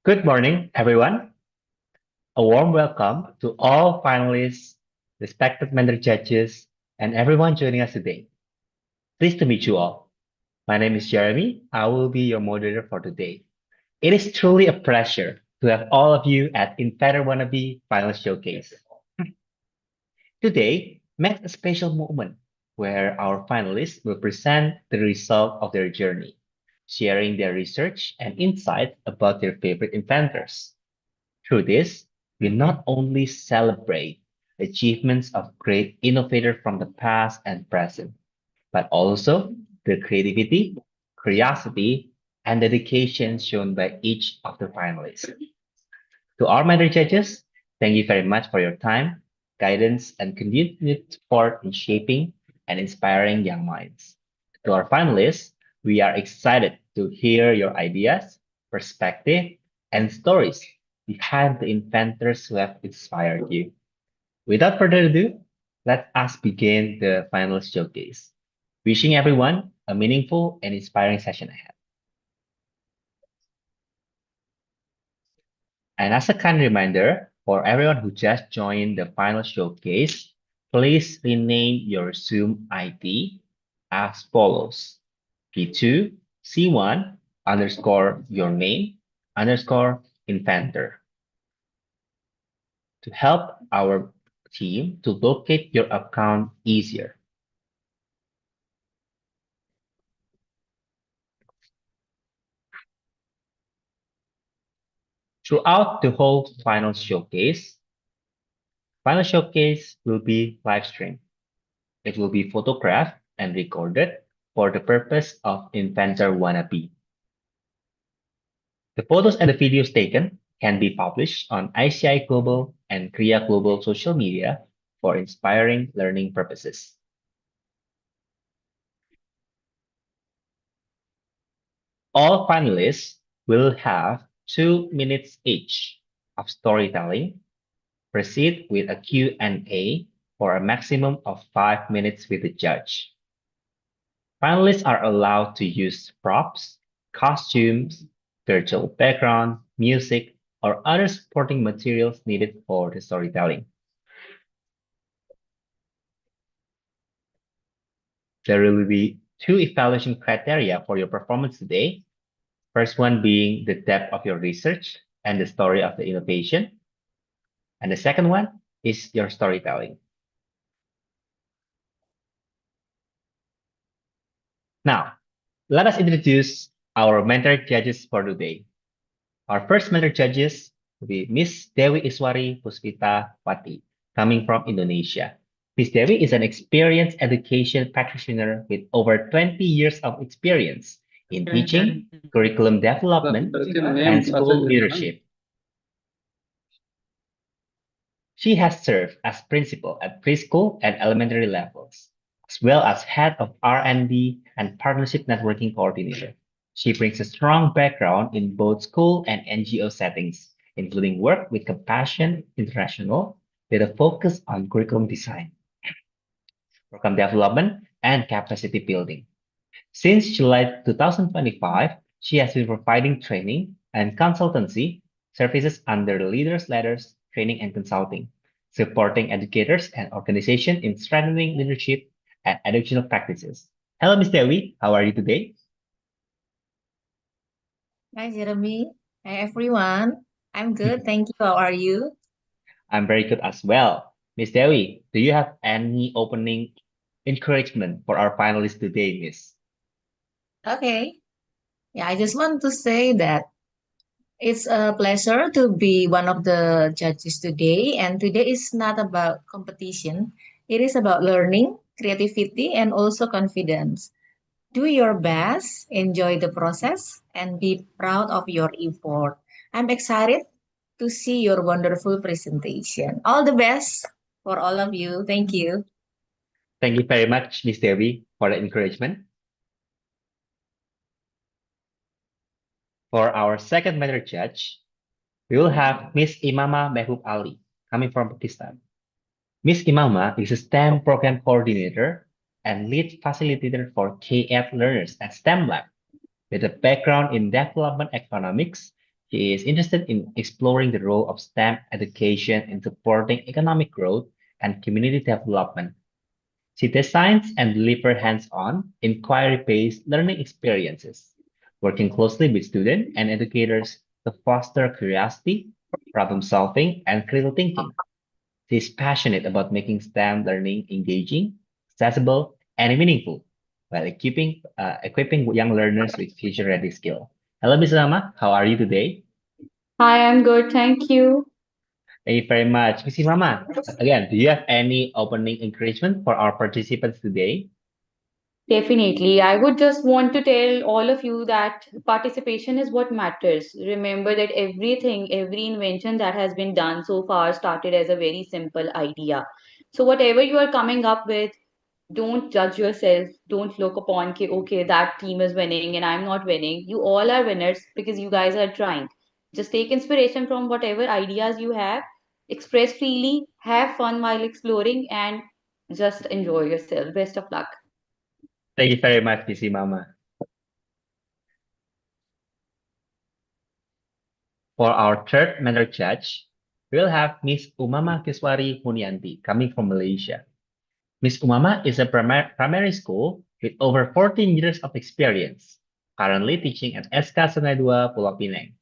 Good morning, everyone. A warm welcome to all finalists, respected mentor judges, and everyone joining us today. Pleased to meet you all. My name is Jeremy. I will be your moderator for today. It is truly a pleasure to have all of you at Inventor Wannabe Final Showcase. Today marks a special moment where our finalists will present the result of their journey, sharing their research and insights about their favorite inventors. Through this, we not only celebrate achievements of great innovators from the past and present, but also the creativity, curiosity, and dedication shown by each of the finalists. To our mentor judges, thank you very much for your time, guidance, and continued support in shaping and inspiring young minds. To our finalists, we are excited to hear your ideas, perspective, and stories behind the inventors who have inspired you. Without further ado, let us begin the final showcase. Wishing everyone a meaningful and inspiring session ahead. And as a kind reminder for everyone who just joined the final showcase, please rename your Zoom ID as follows: P2C1 underscore your name underscore inventor to help our team to locate your account easier. Throughout the whole final showcase will be live streamed. It will be photographed and recorded for the purpose of Inventor Wannabe. The photos and the videos taken can be published on ICI Global and Kriya Global social media for inspiring learning purposes. All finalists will have 2 minutes each of storytelling. Proceed with a Q&A for a maximum of 5 minutes with the judge. Finalists are allowed to use props, costumes, virtual background, music, or other supporting materials needed for the storytelling. There will be two evaluation criteria for your performance today. First one being the depth of your research and the story of the innovation. And the second one is your storytelling. Now, let us introduce our mentor judges for today. Our first mentor judges will be Miss Dewi Iswari Puspita Pati, coming from Indonesia. Miss Dewi is an experienced education practitioner with over 20 years of experience in teaching, curriculum development, and school leadership. She has served as principal at preschool and elementary levels, as well as head of R&D and partnership networking coordinator. She brings a strong background in both school and NGO settings, including work with Compassion International with a focus on curriculum design, program development, and capacity building. Since July 2025, she has been providing training and consultancy services under the Leaders Letters Training and Consulting, supporting educators and organizations in strengthening leadership and educational practices. Hello, Ms. Dewi. How are you today? Hi, Jeremy. Hi, everyone. I'm good. Thank you. How are you? I'm very good as well. Ms. Dewi, do you have any opening encouragement for our finalists today, Miss? Okay. Yeah, I just want to say that it's a pleasure to be one of the judges today. And today is not about competition, it is about learning, creativity, and also confidence. Do your best, enjoy the process, and be proud of your effort. I'm excited to see your wonderful presentation. All the best for all of you. Thank you. Thank you very much, Ms. Devi, for the encouragement. For our second matter judge, we will have Miss Imama Mehboob Ali, coming from Pakistan. Miss Imama is a STEM program coordinator and lead facilitator for K8 learners at STEM Lab. With a background in development economics, She is interested in exploring the role of STEM education in supporting economic growth and community development. She designs and delivers hands-on, inquiry-based learning experiences, working closely with students and educators to foster curiosity, problem-solving, and critical thinking. She is passionate about making STEM learning engaging, accessible, and meaningful, while equipping young learners with future-ready skill. Hello, Ms. Rama. How are you today? Hi, I'm good. Thank you. Thank you very much. Ms. Rama, again, do you have any opening encouragement for our participants today? Definitely. I would just want to tell all of you that participation is what matters. Remember that everything, every invention that has been done so far started as a very simple idea. So, whatever you are coming up with, don't judge yourself. Don't look upon, okay, that team is winning and I'm not winning. You all are winners because you guys are trying. Just take inspiration from whatever ideas you have, express freely, have fun while exploring, and just enjoy yourself. Best of luck. Thank you very much, Ms. Mama. For our third mentor judge, we'll have Miss Umama Kiswari Munianti coming from Malaysia. Miss Umama is a primary school with over 14 years of experience, currently teaching at SK Sungai Dua, Pulau Pinang.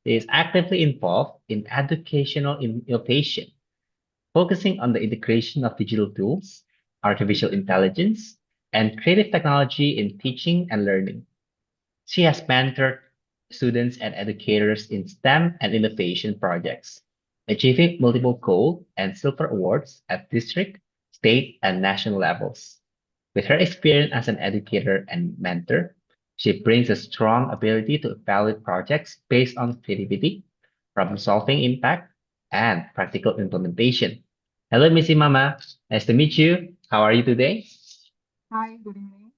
She is actively involved in educational innovation, focusing on the integration of digital tools, artificial intelligence, and creative technology in teaching and learning. She has mentored students and educators in STEM and innovation projects, achieving multiple gold and silver awards at district, state, and national levels. With her experience as an educator and mentor, she brings a strong ability to evaluate projects based on creativity, problem-solving impact, and practical implementation. Hello, Missy Mama. Nice to meet you. How are you today? Hi, good evening.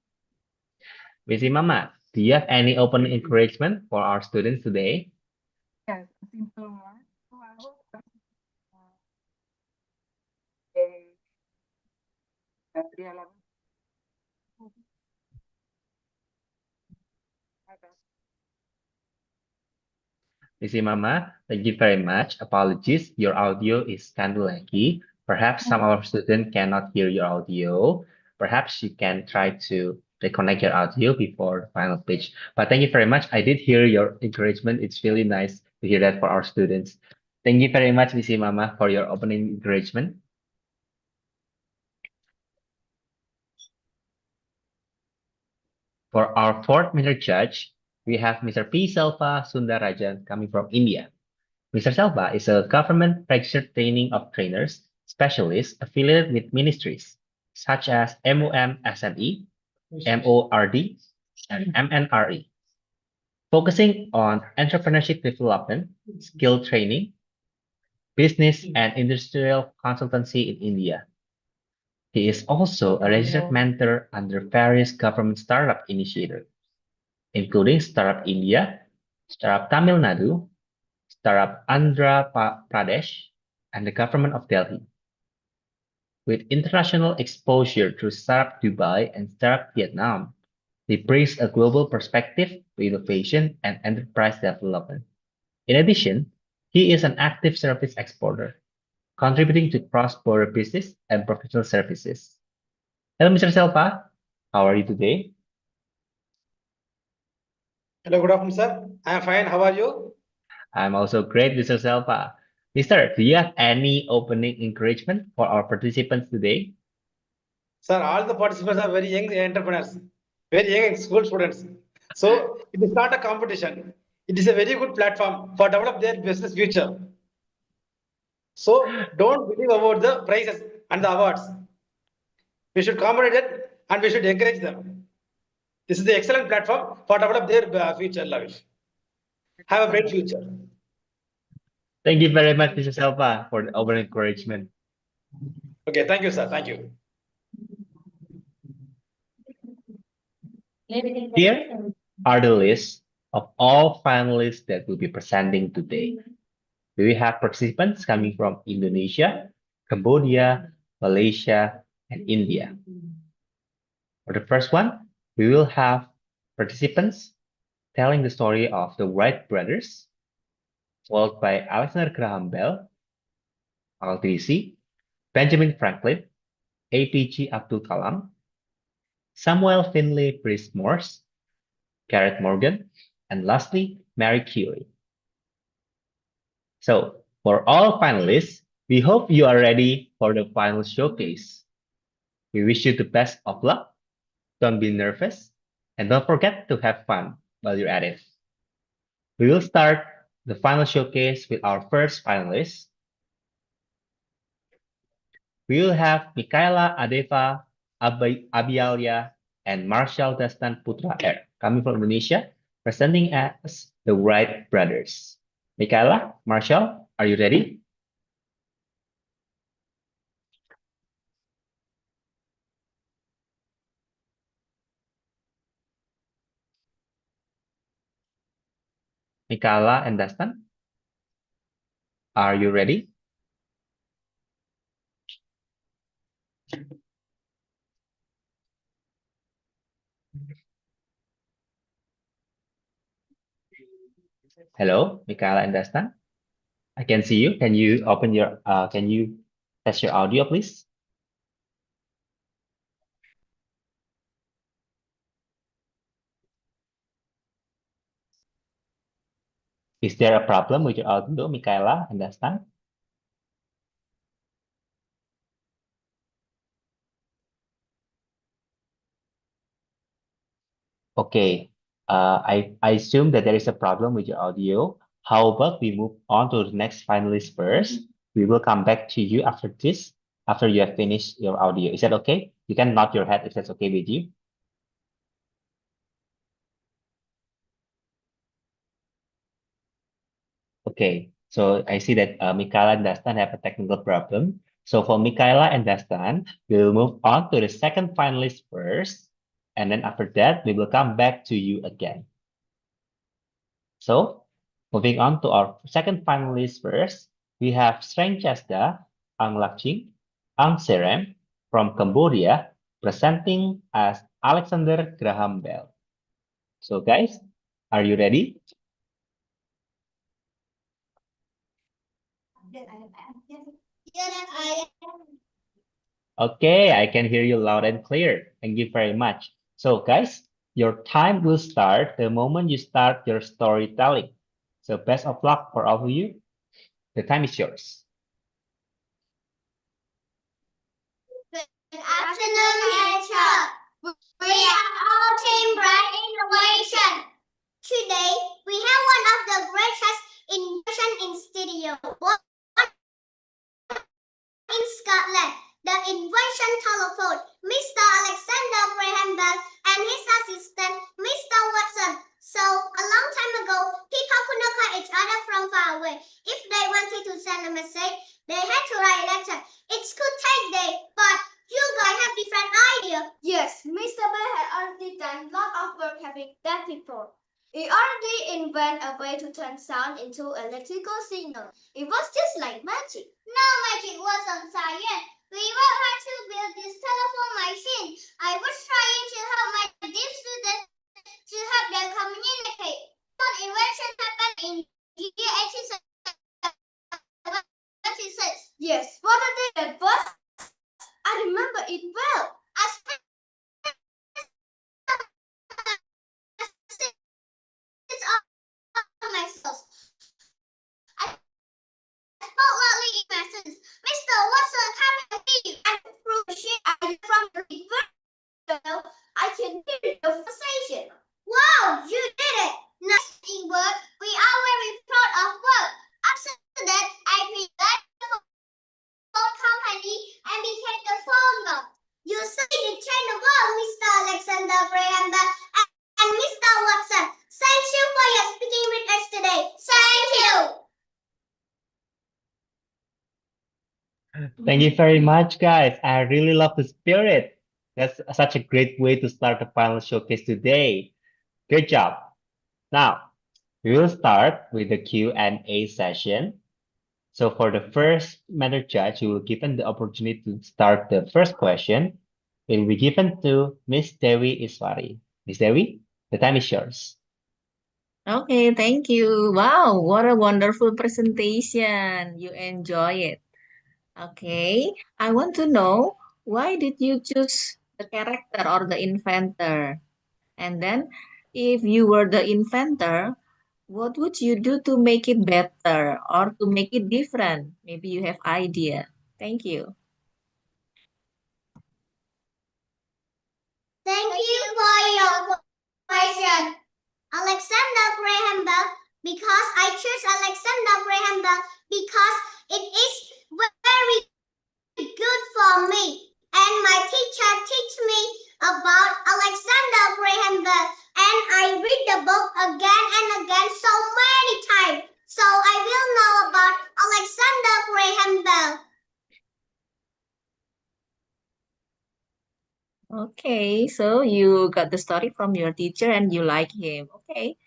Missy Mama, do you have any open encouragement for our students today? Yes, a simple one. So I hope that they realize my best. Missy Mama, thank you very much. Apologies, your audio is kind of laggy. Perhaps some of our students cannot hear your audio. Perhaps you can try to reconnect your audio before the final pitch. But thank you very much. I did hear your encouragement. It's really nice to hear that for our students. Thank you very much, Missy Mama, for your opening encouragement. For our fourth minor judge, we have Mr. P. Selva Sundarajan coming from India. Mr. Selva is a government-registered training of trainers specialist affiliated with ministries such as MOM SME, MORD, and MNRE, focusing on entrepreneurship development, skill training, business and industrial consultancy in India. He is also a registered mentor under various government startup initiatives, including Startup India, Startup Tamil Nadu, Startup Andhra Pradesh, and the government of Delhi. With international exposure through Startup Dubai and Startup Vietnam, he brings a global perspective to innovation and enterprise development. In addition, he is an active service exporter, contributing to cross-border business and professional services. Hello, Mr. Selpa. How are you today? Hello, good afternoon, sir. I am fine. How are you? I'm also great, Mr. Selpa. Mister, do you have any opening encouragement for our participants today? Sir, all the participants are very young entrepreneurs, very young school students. So it is not a competition. It is a very good platform for develop their business future. So don't believe about the prizes and the awards. We should accommodate it and we should encourage them. This is the excellent platform for develop their future life. Have a bright future. Thank you very much, Mr. Selpa, for the opening encouragement. Okay, thank you, sir. Thank you. Here are the lists of all finalists that will be presenting today. We have participants coming from Indonesia, Cambodia, Malaysia, and India. For the first one, we will have participants telling the story of the Wright brothers, followed by Alexander Graham Bell, Al-Trisi, Benjamin Franklin, APG Abdul Kalam, Samuel Finley Breese Morse, Garrett Morgan, and lastly, Mary Curie. So, for all finalists, we hope you are ready for the final showcase. We wish you the best of luck. Don't be nervous, and don't forget to have fun while you're at it. We will start the final showcase with our first finalist. We will have Michaela Adeva Abialia and Marshall Destan Putra R coming from Indonesia, presenting as the Wright brothers. Michaela, Marshall, are you ready? Michaela and Destan, are you ready? Hello, Michaela and Destan. I can see you. Can you open your, can you test your audio, please? Is there a problem with your audio, Michaela and Destan? Okay, I assume that there is a problem with your audio. How about we move on to the next finalist first? We will come back to you after this, after you have finished your audio. Is that okay? You can nod your head if that's okay with you. Okay, so I see that Michaela and Dastan have a technical problem. So for Michaela and Dastan, we will move on to the second finalist first, and then after that, we will come back to you again. So, moving on to our second finalist first, we have Sreng Chasda Ang Lakching, Ang Serem from Cambodia, presenting as Alexander Graham Bell. So, guys, are you ready? Okay, I can hear you loud and clear. Thank you very much. So, guys, your time will start the moment you start your storytelling. So, best of luck for all of you. The time is yours. Good afternoon, teacher. We are all Team Bright Innovation. Today, we have one of the greatest inventions in studio. One in Scotland, the invention telephone. Mr. Alexander Graham Bell and his assistant, Mr. Watson. So, a long time ago, people could not call each other from far away. If they wanted to send a message, they had to write a letter. It could take days, but you guys have different idea. Yes, Mr. Bell had already done a lot of work having that before. He already invented a way to turn sound into electrical signal. It was just like magic. No, magic wasn't science. We were hard to build this telephone machine. I was trying to help my deaf students to help them communicate. What invention happened in year 1876? Yes, what a day that was. I remember it well. I spent on myself. I spoke loudly in lessons. Mr. Watson, come and see you. I threw the shit I did from the window. I can hear the conversation. Wow, you did it. Nice teamwork. We are very proud of work. After that, I began the phone company and became the phone girl. You certainly changed the world, Mr. Alexander Graham Bell and Mr. Watson. Thank you for your speaking with us today. Thank you. Thank you very much, guys. I really love the spirit. That's such a great way to start the final showcase today. Good job. Now, we will start with the Q&A session. So for the first matter judge, you will given the opportunity to start the first question. It will be given to Miss Dewi Iswari. Miss Dewi, the time is yours. Okay, thank you. Wow, what a wonderful presentation. You enjoy it. Okay, I want to know why did you choose the character or the inventor? And then, if you were the inventor, what would you do to make it better or to make it different? Maybe you have idea. Thank you. Thank you for your question. Alexander Graham Bell, because I choose Alexander Graham Bell because it is very good for me. And my teacher teach me about Alexander Graham Bell, and I read the book again and again so many times. So I will know about Alexander Graham Bell. Okay, so you got the story from your teacher and you like him. Okay,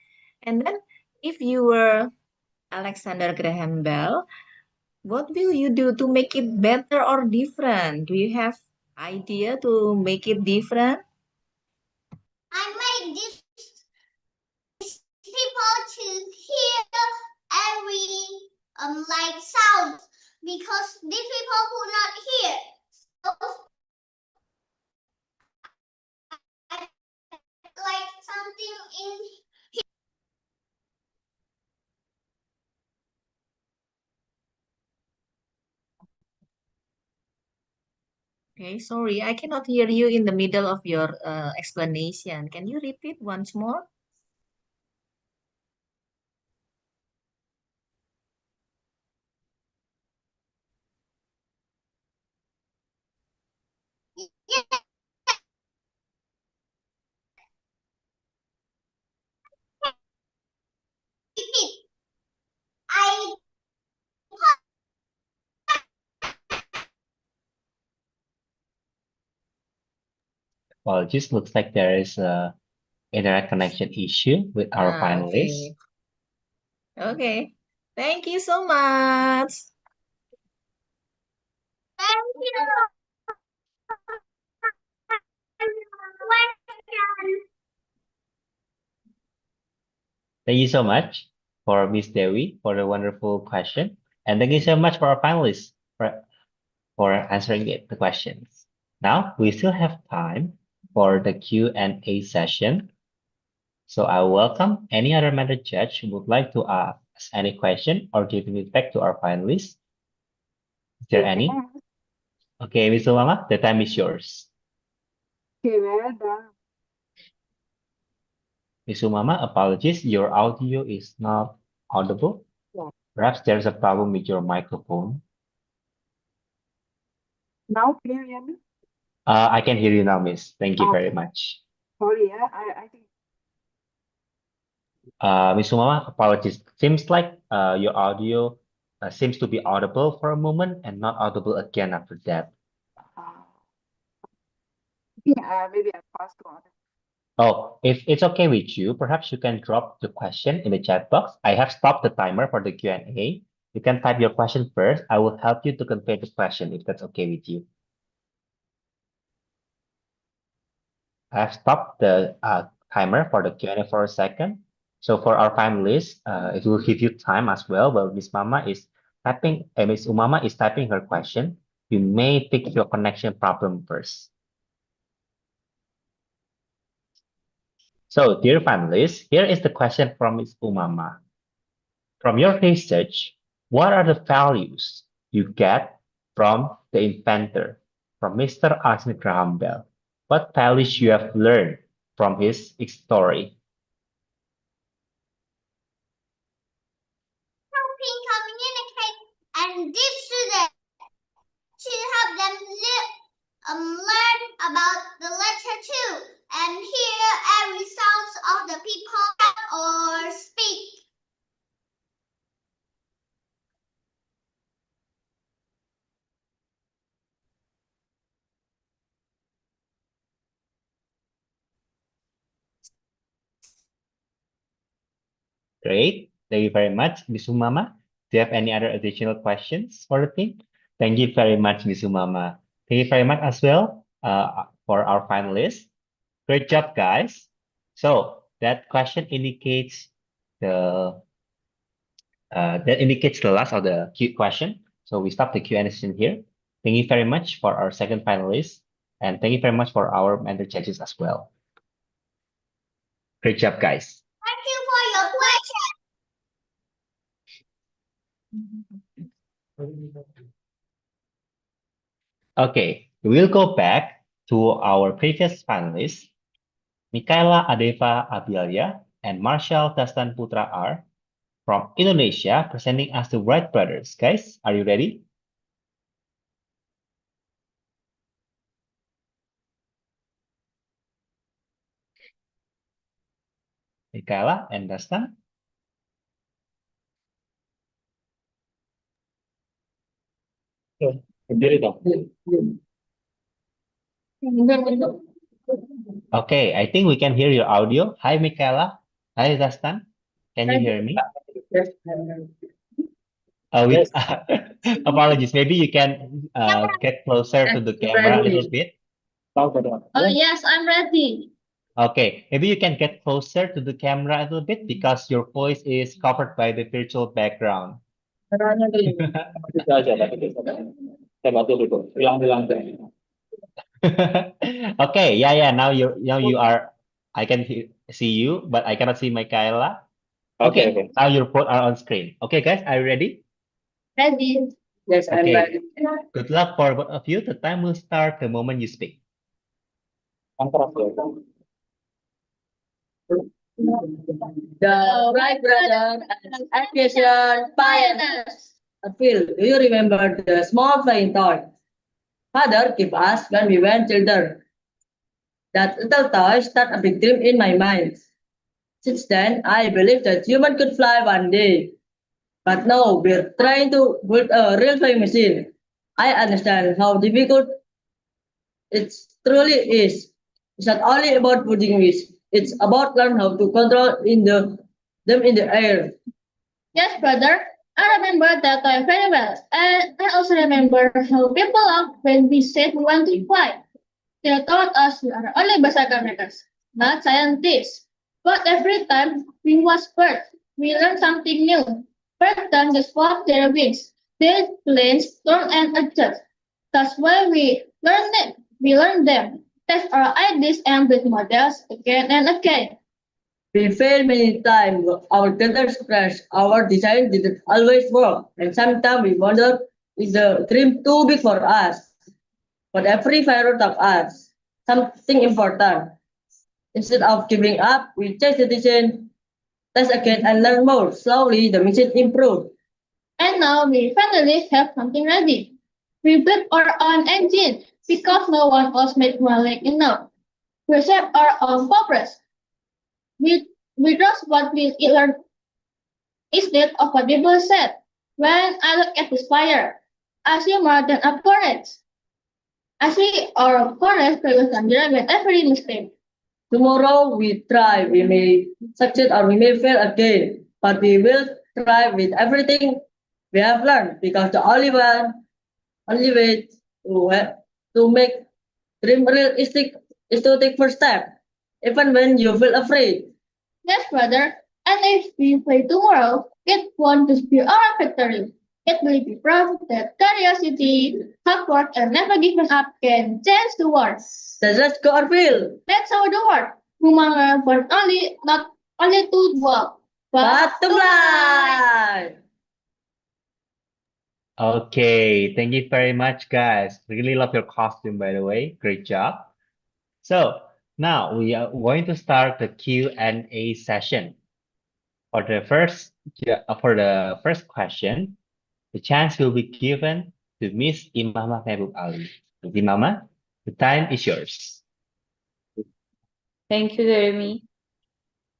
and then if you were Alexander Graham Bell, what will you do to make it better or different? Do you have idea to make it different? I make these people to hear every like sound because these people could not hear. So I like something in. Okay, sorry, I cannot hear you in the middle of your explanation. Can you repeat once more? Yeah, repeat. I Well, it just looks like there is a internet connection issue with our finalists. Okay. Okay. Thank you so much. thank you. Question. Thank you so much for Miss Dewi for the wonderful question. And thank you so much for our finalists for answering the questions. Now we still have time for the Q&A session. So I welcome any other member judge who would like to ask any question or give feedback to our finalists. Is there any? Okay, Miss Ulama, the time is yours. Okay, well done. Miss Umama, apologies, your audio is not audible. Yeah. Perhaps there's a problem with your microphone. Now can you hear me? I can hear you now, Miss. Thank you very Okay. much. Sorry, yeah, I think Miss Umama, apologies. Seems like your audio seems to be audible for a moment and not audible again after that. uh, yeah, maybe I passed on. Oh, if it's okay with you, perhaps you can drop the question in the chat box. I have stopped the timer for the Q&A. You can type your question first. I will help you to convey the question if that's okay with you. I have stopped the timer for the Q&A for a second. So for our finalists, it will give you time as well. While Miss Mama is typing, Miss Umama is typing her question. You may fix your connection problem first. So, dear finalists, here is the question from Miss Umama. From your research, what are the values you get from the inventor, from Mr. Alexander Graham Bell? What values you have learned from his story? Helping communicate and deep students to help them learn about the letter too and hear every sounds of the people or speak. Great. Thank you very much, Miss Umama. Do you have any other additional questions for the team? Thank you very much, Miss Umama. Thank you very much as well for our finalists. Great job, guys. So that question indicates the that indicates the last of the Q question. So we stop the Q&A session here. Thank you very much for our second finalist, and thank you very much for our mentor judges as well. Great job, guys. Thank you for your question. Okay, we'll go back to our previous finalists. Mikaela Adeva Abilia and Marshall Dastan Putra are from Indonesia, presenting us the Wright brothers. Guys, are you ready? Mikaela and Dastan? Okay, I think we can hear your audio. Hi, Mikaela. Hi, Dastan. Can you hear me? Yes. Apologies. Maybe you can get closer to the camera a little bit. Oh, yes, I'm ready. Okay, maybe you can get closer to the camera a little bit because your voice is covered by the virtual background. Itu aja, tapi saya bantu dulu. Hilang-hilang deh. Okay, yeah. Now you are. I can see you, but I cannot see Michaela. Okay. Now your both are on screen. Okay, guys, are you ready? Ready? Yes, I'm Okay. ready. Good luck for both of you. The time will start the moment you speak. The Wright brothers and aviation pioneers. Phil, do you remember the small flying toy? Father gave us when we were children. That little toy started a big dream in my mind. Since then, I believe that human could fly one day. But now we're trying to build a real flying machine. I understand how difficult it truly is. It's not only about putting wings. It's about learning how to control them in the air. Yes, brother. I remember that time very well. And I also remember how people laughed when we said we want to fly. They thought us we are only bicycle makers, not scientists. But every time we was birds, we learned something new. Birds don't just flap their wings. Their planes turn and adjust. That's why we learn them. We learn them. Test our ideas and build models again and again. We failed many times. Our tenders crashed. Our design didn't always work. And sometimes we wonder, is the dream too big for us? But every failure taught us something important. Instead of giving up, we change the design, test again, and learn more. Slowly, the machine improved. And now we finally have something ready. We built our own engine because no one else made one like enough. We shape our own progress. We trust what we learned instead of what people said. When I look at this fire, I see more than a forest. I see our forest previous and with every mistake. Tomorrow we try. We may succeed or we may fail again, but we will try with everything we have learned because the only way to make dream realistic is to take first step, even when you feel afraid. Yes, brother. And if we play tomorrow, it won't just be our victory. It will be proof that curiosity, hard work, and never giving up can change the world. Let's go, Arvil. Let's show the world. Human but only not only to walk, but to fly. Okay, thank you very much, guys. Really love your costume, by the way. Great job. So now we are going to start the Q&A session. For the first question, the chance will be given to Miss Imama Mehboob Ali. Miss Imama, the time is yours. Thank you, Jeremy.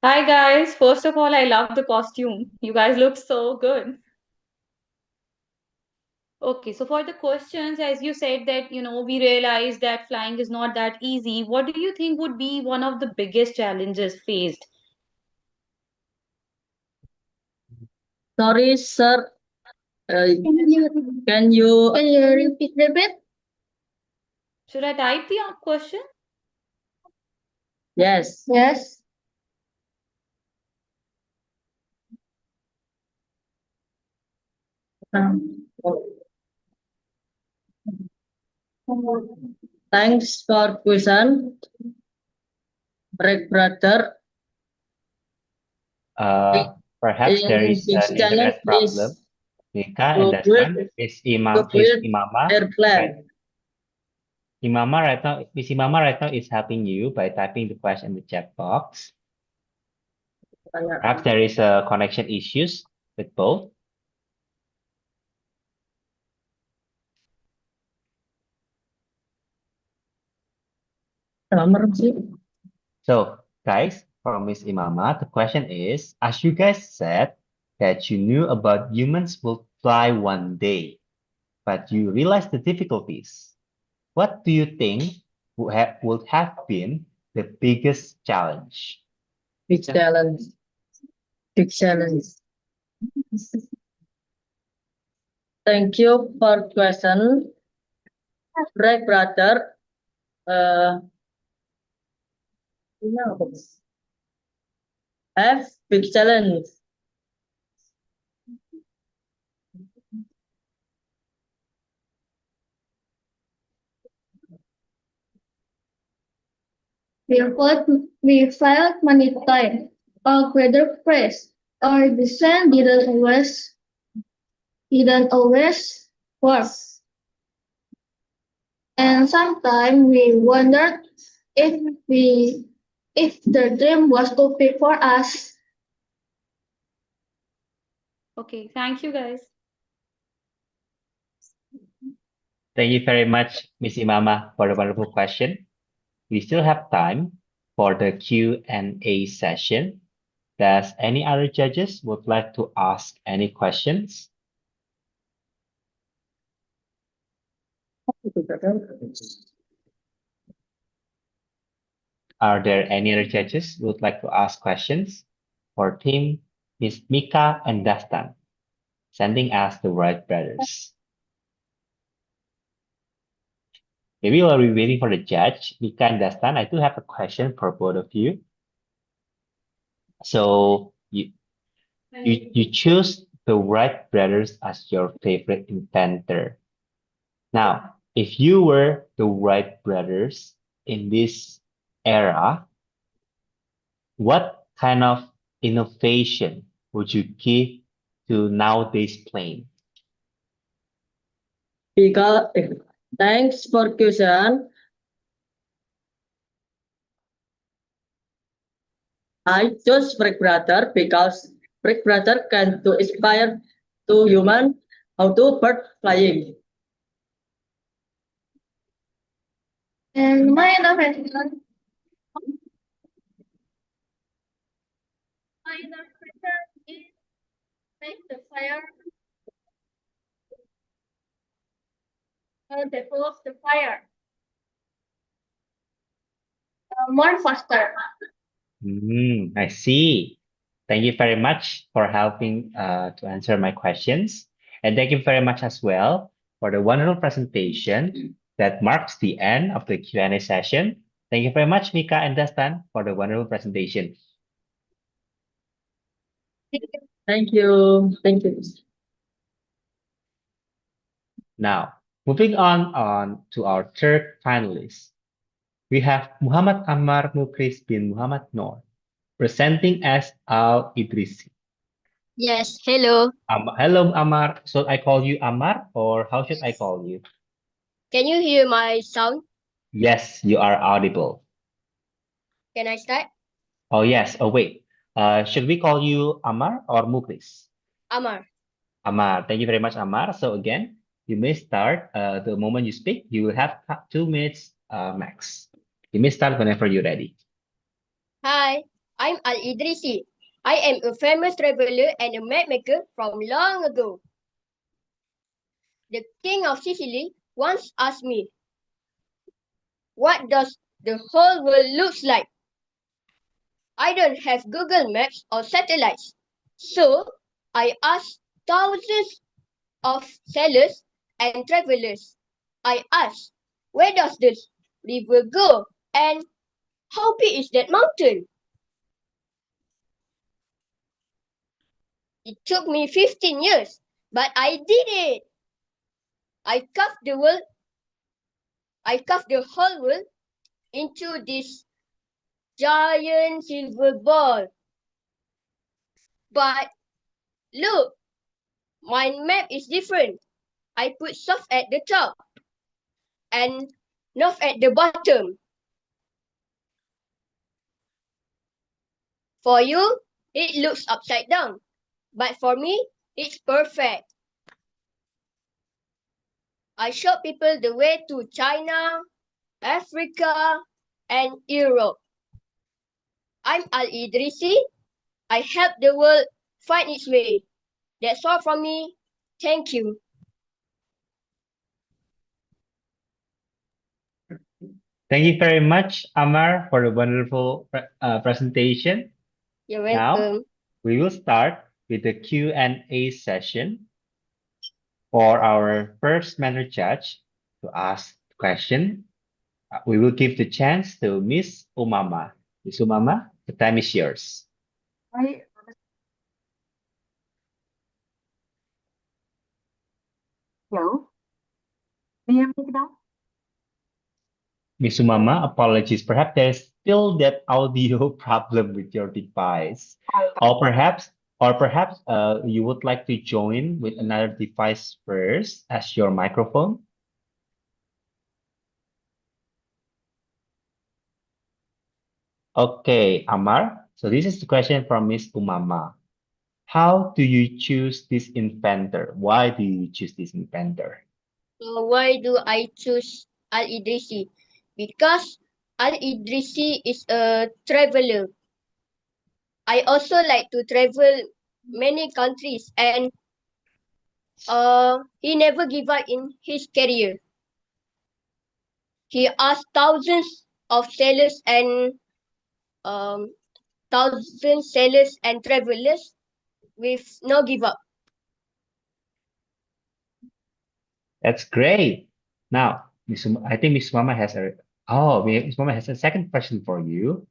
Hi, guys. First of all, I love the costume. You guys look so good. Okay, so for the questions, as you said that, we realized that flying is not that easy. What do you think would be one of the biggest challenges faced? Sorry, sir. Can you repeat? Should I type the question? Yes. Yes. Thanks for question, break brother. Perhaps there In is this an challenge internet problem. is Nika, to build understand? to Miss build Imama, right? airplane. Miss Imama right now is helping you by typing the question in the chat box. Perhaps there is a connection issues with both. So, guys, for Miss Imama, the question is, as you guys said that you knew about humans will fly one day, but you realized the difficulties. What do you think would have been the biggest challenge? Big challenge. Big challenge. Thank you for question, break brother. Uh, have big challenge. We failed many times. Our weather press. Our design didn't always work. And sometimes we wondered if we if the dream was too big for us. Okay, thank you guys. Thank you very much, Miss Imama, for the wonderful question. We still have time for the Q&A session. Does any other judges would like to ask any questions? Are there any other judges who would like to ask questions for team Miss Mika and Dastan, sending us the Wright brothers? Maybe while we're waiting for the judge, Mika and Dastan, I do have a question for both of you. So you choose the Wright brothers as your favorite inventor. Now, if you were the Wright brothers in this era, what kind of innovation would you give to nowadays plane? Because thanks for question. I chose break brother because break brother can to inspire to human how to bird flying. And my innovation is make the fire develop the fire more faster. I see. Thank you very much for helping to answer my questions. And thank you very much as well for the wonderful presentation that marks the end of the Q&A session. Thank you very much, Mika and Dastan, for the wonderful presentation. Thank you. Thank you. Now, moving on to our third finalist, we have Muhammad Ammar Mukris bin Muhammad Noor, presenting as Al Idrisi. Yes, hello. Hello, Ammar. Should I call you Ammar or how should I call you? Can you hear my sound? Yes, you are audible. Can I start? Oh, yes. Oh, wait. Should we call you Ammar or Mukris? Amar. Ammar. Thank you very much, Ammar. So again, you may start the moment you speak. You will have 2 minutes max. You may start whenever you're ready. Hi, I'm Al Idrisi. I am a famous traveler and a map maker from long ago. The king of Sicily once asked me, what does the whole world look like? I don't have Google Maps or satellites. So I asked thousands of sailors and travelers. I asked, where does the river go? And how big is that mountain? It took me 15 years But I did it. I carved the whole world into this giant silver ball. But look, my map is different. I put south at the top and north at the bottom. For you, it looks upside down. But for me, it's perfect. I show people the way to China, Africa, and Europe. I'm Al Idrisi. I help the world find its way. That's all from me. Thank you. Thank you very much, Amar, for the wonderful presentation. You're Now, welcome. we will start with the Q&A session for our first mentor judge to ask the question. We will give the chance to Miss Umama. Miss Umama, the time is yours. I Hello. Do you hear me now? Miss Umama, apologies. Perhaps there's still that audio problem with your device. Or perhaps you would like to join with another device first as your microphone. Okay, Amar. So this is the question from Miss Umama. How do you choose this inventor? Why do you choose this inventor? So why do I choose Al Idrisi? Because Al Idrisi is a traveler. I also like to travel many countries and he never give up in his career. He asked thousands of sellers and um, travelers with no give up. That's great. Now, I think Miss Mama has Miss Mama has a second question for you.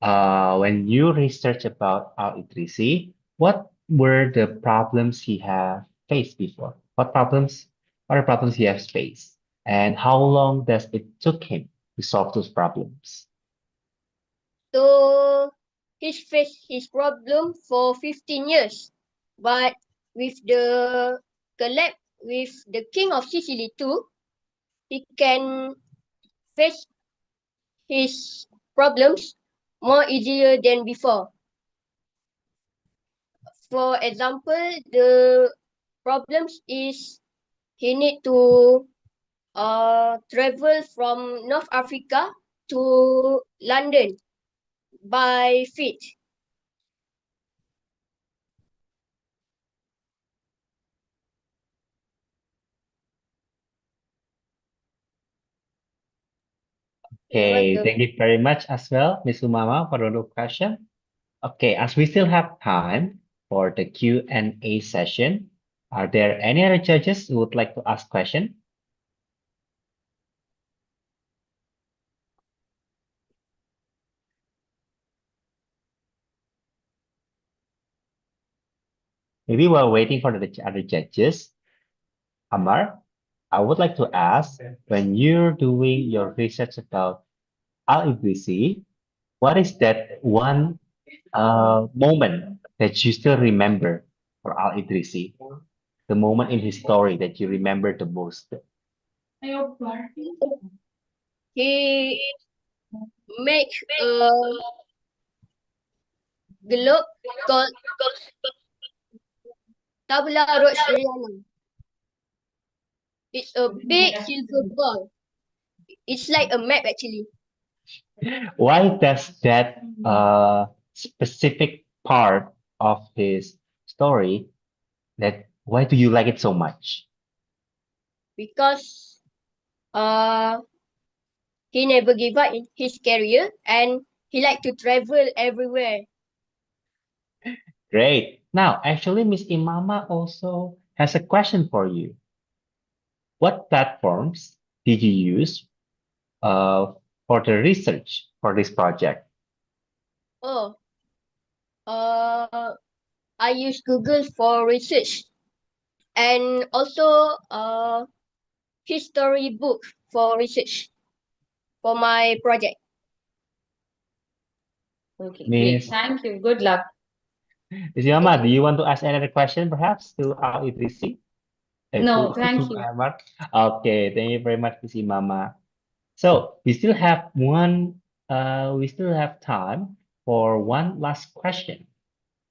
When you research about Al Idrisi, what were the problems he have faced before? What are problems he has faced? And how long does it took him to solve those problems? So he's faced his problem for 15 years. But with the collab with the King of Sicily too, he can face his problems more easier than before. For example, the problems is he need to travel from North Africa to London by feet. You're Okay, welcome. thank you very much as well, Miss Umama, for the question. Okay, as we still have time for the Q&A session, are there any other judges who would like to ask question? Maybe while waiting for the other judges, Amar, I would like to ask, when you're doing your research about Al-Iblisi, what is that one moment that you still remember for Al-Idrisi? The moment in his story that you remember the most? He make a globe called Tabula Rosariana. It's a big silver ball. It's like a map actually. Why does that specific part of his story why do you like it so much? Because he never gave up in his career and he like to travel everywhere. Great. Now, actually, Miss Imama also has a question for you. What platforms did you use uh, for the research for this project? Oh, uh, I use Google for research and also history book for research for my project. Okay, great. Miss Thank you. Good luck. Miss Yama, do you want to ask another question perhaps to our ETC? No, To thank you. Amar? Okay, thank you very much, Miss Mama. So we still have time for one last question.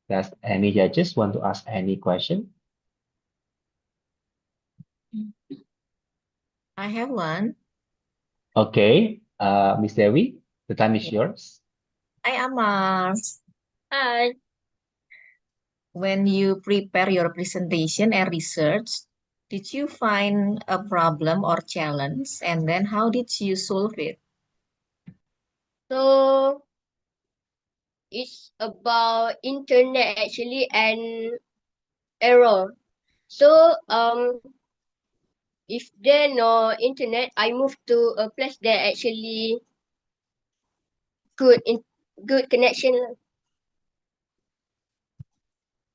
Does any judges want to ask any question? I have one. Okay, Miss Dewi, the time is Yeah. yours. Hi, Amar. Hi. When you prepare your presentation and research, did you find a problem or challenge? And then how did you solve it? So it's about internet actually and error. So if there no internet, I move to a place that actually good in good connection.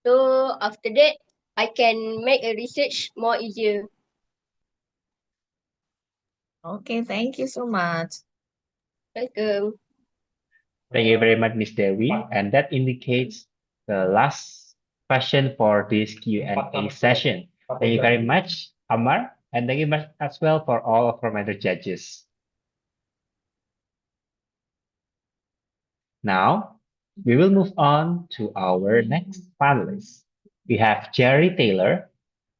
So after that, I can make a research more easier. Okay, thank you so much. Welcome. Thank you very much, Miss Dewi. And that indicates the last question for this Q&A session. Thank you very much, Amar, and thank you much as well for all of our other judges. Now, we will move on to our next panelists. We have Jerry Taylor,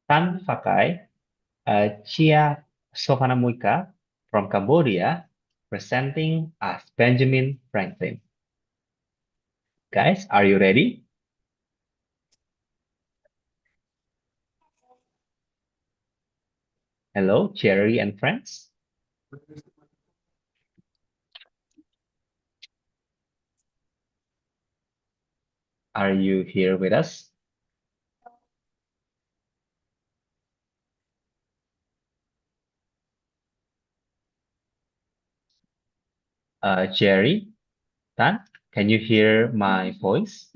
Tan Fakai, Chia Sovanamuika from Cambodia, presenting as Benjamin Franklin. Guys, are you ready? Hello, Jerry and friends. Are you here with us? Jerry, Tan, can you hear my voice?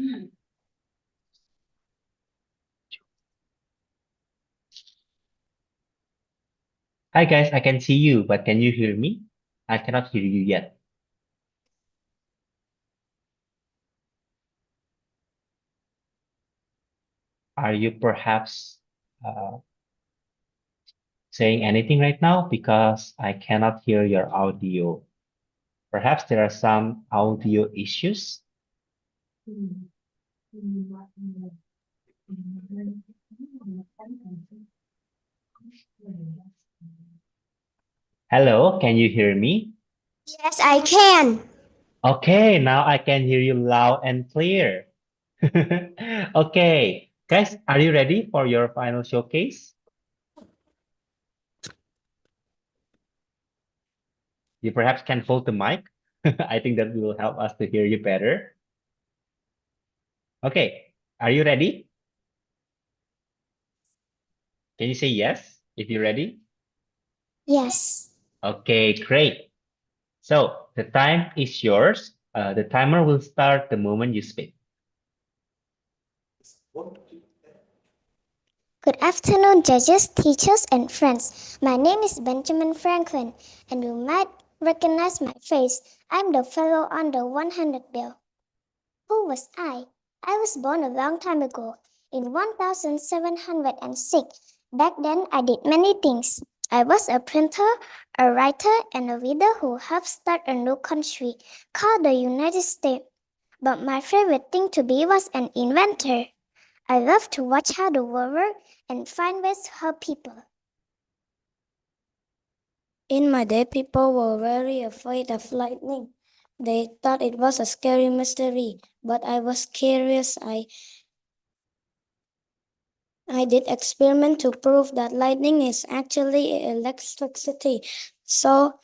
Hi guys, I can see you, but can you hear me? I cannot hear you yet. Are you perhaps saying anything right now? Because I cannot hear your audio. Perhaps there are some audio issues. Hello, can you hear me? Yes, I can. Okay, now I can hear you loud and clear. Okay, guys, are you ready for your final showcase? You perhaps can hold the mic. I think that will help us to hear you better. Okay, are you ready? Can you say yes if you're ready? Yes. Okay, great. So the time is yours. The timer will start the moment you speak. Good afternoon, judges, teachers, and friends. My name is Benjamin Franklin, and you might recognize my face. I'm the fellow on the 100 bill. Who was I? I was born a long time ago, in 1706. Back then, I did many things. I was a printer, a writer, and a leader who helped start a new country called the United States. But my favorite thing to be was an inventor. I love to watch how the world works and find ways to help people. In my day, people were very afraid of lightning. They thought it was a scary mystery, but I was curious. I did experiment to prove that lightning is actually electricity. So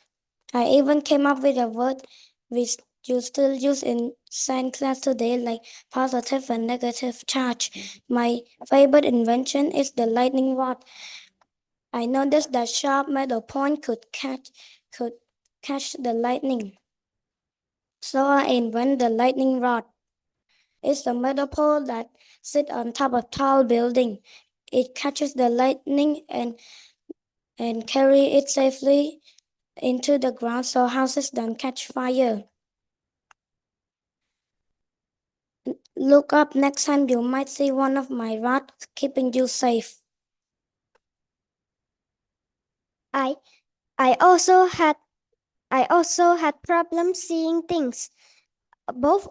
I even came up with a word which you still use in science class today, like positive and negative charge. My favorite invention is the lightning rod. I noticed that sharp metal point could catch the lightning. So I invented the lightning rod. It's a metal pole that sits on top of tall building. it catches the lightning and carry it safely into the ground so houses don't catch fire. Look up next time, you might see one of my rods keeping you safe. I also had problems seeing things, both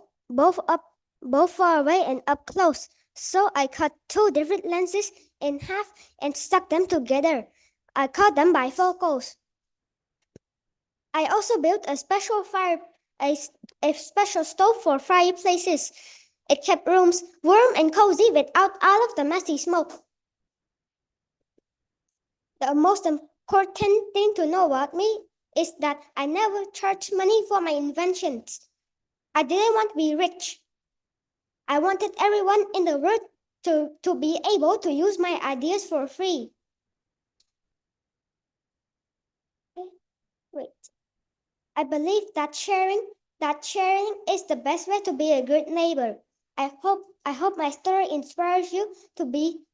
far away and up close. So I cut two different lenses in half and stuck them together. I called them bifocals. I also built a special stove for fireplaces. It kept rooms warm and cozy without all of the messy smoke. The most important thing to know about me is that I never charged money for my inventions. I didn't want to be rich. I wanted everyone in the world to be able to use my ideas for free. Wait. I believe that sharing is the best way to be a good neighbor. I hope my story inspires you to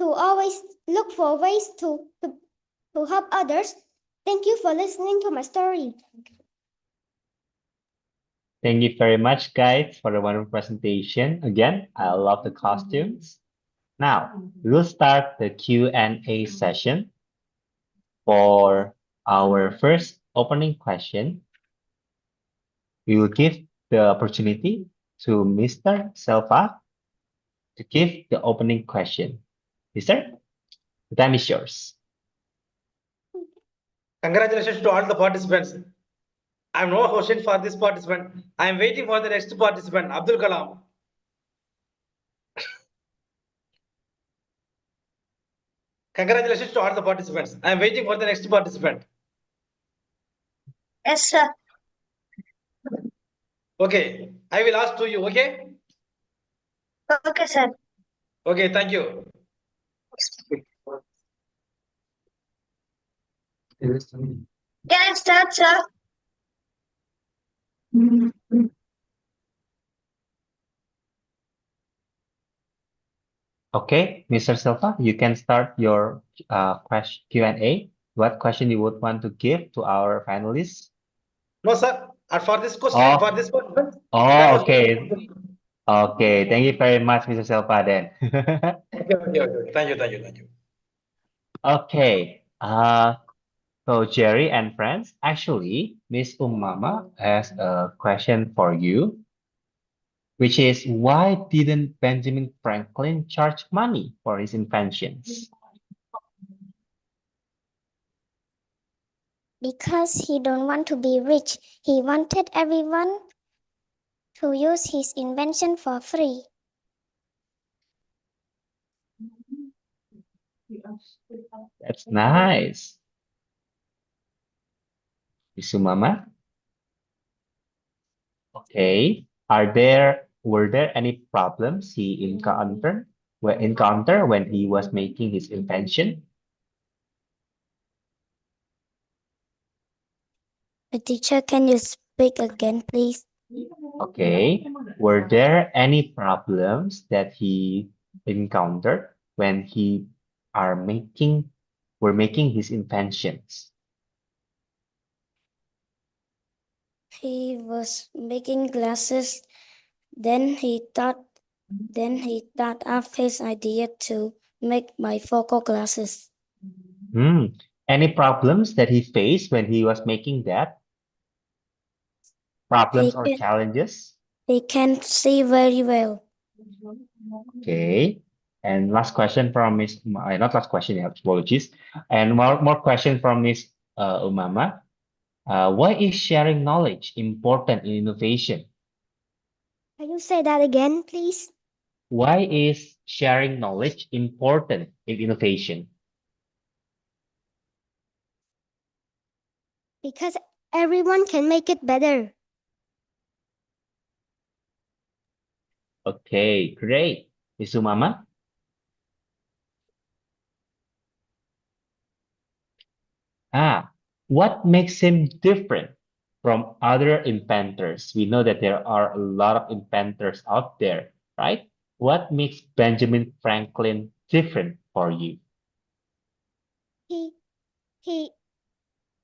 always look for ways to help others. Thank you for listening to my story. Thank you very much, guys, for the wonderful presentation. Again, I love the costumes. Now, we'll start the Q&A session. For our first opening question, we will give the opportunity to Mr. Selva to give the opening question. Mister, the time is yours. Congratulations to all the participants. I have no question for this participant. I am waiting for the next participant, Abdul Kalam. Congratulations to all the participants. I am waiting for the next participant. Yes, sir. Okay, I will ask to you, okay? Okay, sir. Okay, thank you. Can I start, sir? Okay, Mr. Silva, you can start your question Q&A. What question you would want to give to our finalists? No, sir. For this question, Oh. for this participant, that Oh, was okay. Okay, thank you very much, Mr. Silva, then. okay. Thank you. Okay. So Jerry and friends, actually, Miss Ummama has a question for you, which is why didn't Benjamin Franklin charge money for his inventions? Because he don't want to be rich. He wanted everyone to use his invention for free. That's nice. Miss Ummama? Okay. Were there any problems he encounter when he was making his invention? The teacher, can you speak again, please? Okay. Were there any problems that he encountered when were making his inventions? He was making glasses. Then he thought of his idea to make bifocal glasses. Any problems that he faced when he was making that? Problems or challenges? He can see very well. Okay. And last question from Miss, not last question, apologies. And more question from Miss Umama. Why is sharing knowledge important in innovation? Can you say that again, please? Why is sharing knowledge important in innovation? Because everyone can make it better. Okay, great. Miss Umama? What makes him different from other inventors? We know that there are a lot of inventors out there, right? What makes Benjamin Franklin different for you? He he